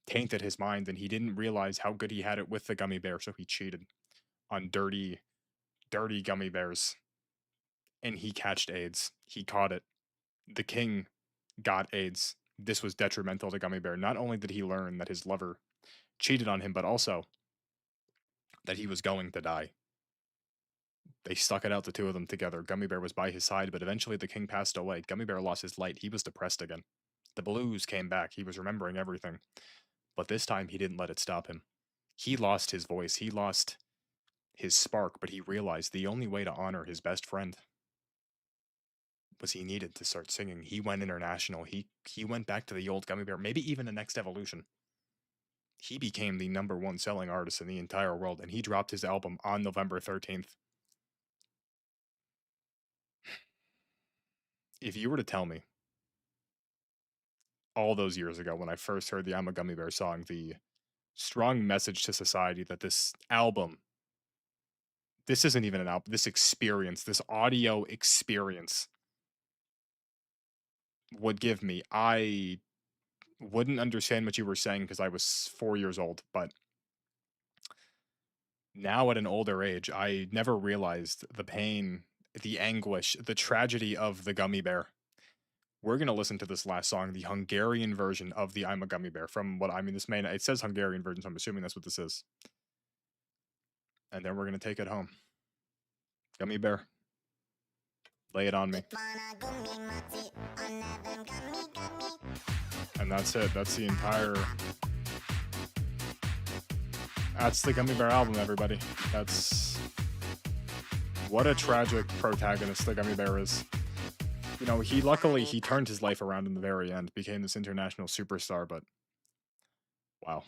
tainted his mind, and he didn't realize how good he had it with the gummy bear, so he cheated on dirty, dirty gummy bears. And he catched AIDS. He caught it. The king got AIDS. This was detrimental to Gummy Bear. Not only did he learn that his lover cheated on him, but also that he was going to die. They stuck it out, the two of them together. Gummy Bear was by his side, but eventually the king passed away. Gummy Bear lost his light. He was depressed again. The blues came back. He was remembering everything. But this time he didn't let it stop him. He lost his voice. He lost his spark, but he realized the only way to honor his best friend was he needed to start singing. He went international. He went back to the old Gummy Bear, maybe even the next evolution. He became the number one selling artist in the entire world, and he dropped his album on November 13th. If you were to tell me all those years ago when I first heard the I'm a Gummy Bear song, the strong message to society that this album, this isn't even an album, this experience, this audio experience would give me, I wouldn't understand what you were saying because I was 4 years old, but now at an older age, I never realized the pain, the anguish, the tragedy of the gummy bear. We're going to listen to this last song, the Hungarian version of the I'm a Gummy Bear. From what I mean, it says Hungarian version, so I'm assuming that's what this is. And then we're going to take it home. Gummy Bear, lay it on me. And that's it. That's the entire. That's the Gummy Bear album, everybody. That's. What a tragic protagonist the Gummy Bear is. He turned his life around in the very end, became this international superstar, but wow.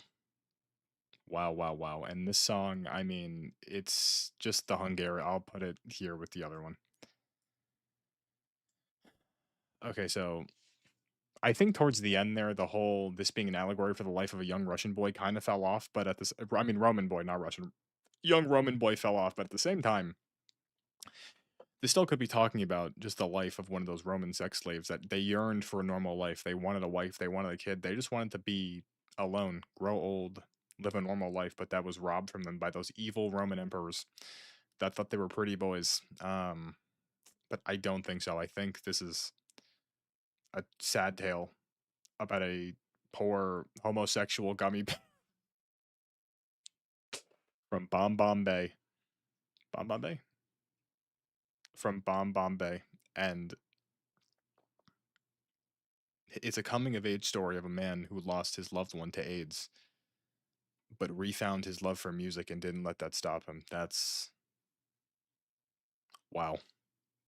Wow, wow, wow. And this song, I mean, it's just the Hungarian. I'll put it here with the other one. Okay, so I think towards the end there, this being an allegory for the life of a young Russian boy kind of fell off, but Roman boy, not Russian. Young Roman boy fell off, but at the same time, this still could be talking about just the life of one of those Roman sex slaves that they yearned for a normal life. They wanted a wife, they wanted a kid, they just wanted to be alone, grow old, live a normal life, but that was robbed from them by those evil Roman emperors that thought they were pretty boys. But I don't think so. I think this is a sad tale about a poor homosexual gummy from Bay. Bay? From Bay. And it's a coming of age story of a man who lost his loved one to AIDS, but refound his love for music and didn't let that stop him. That's wow.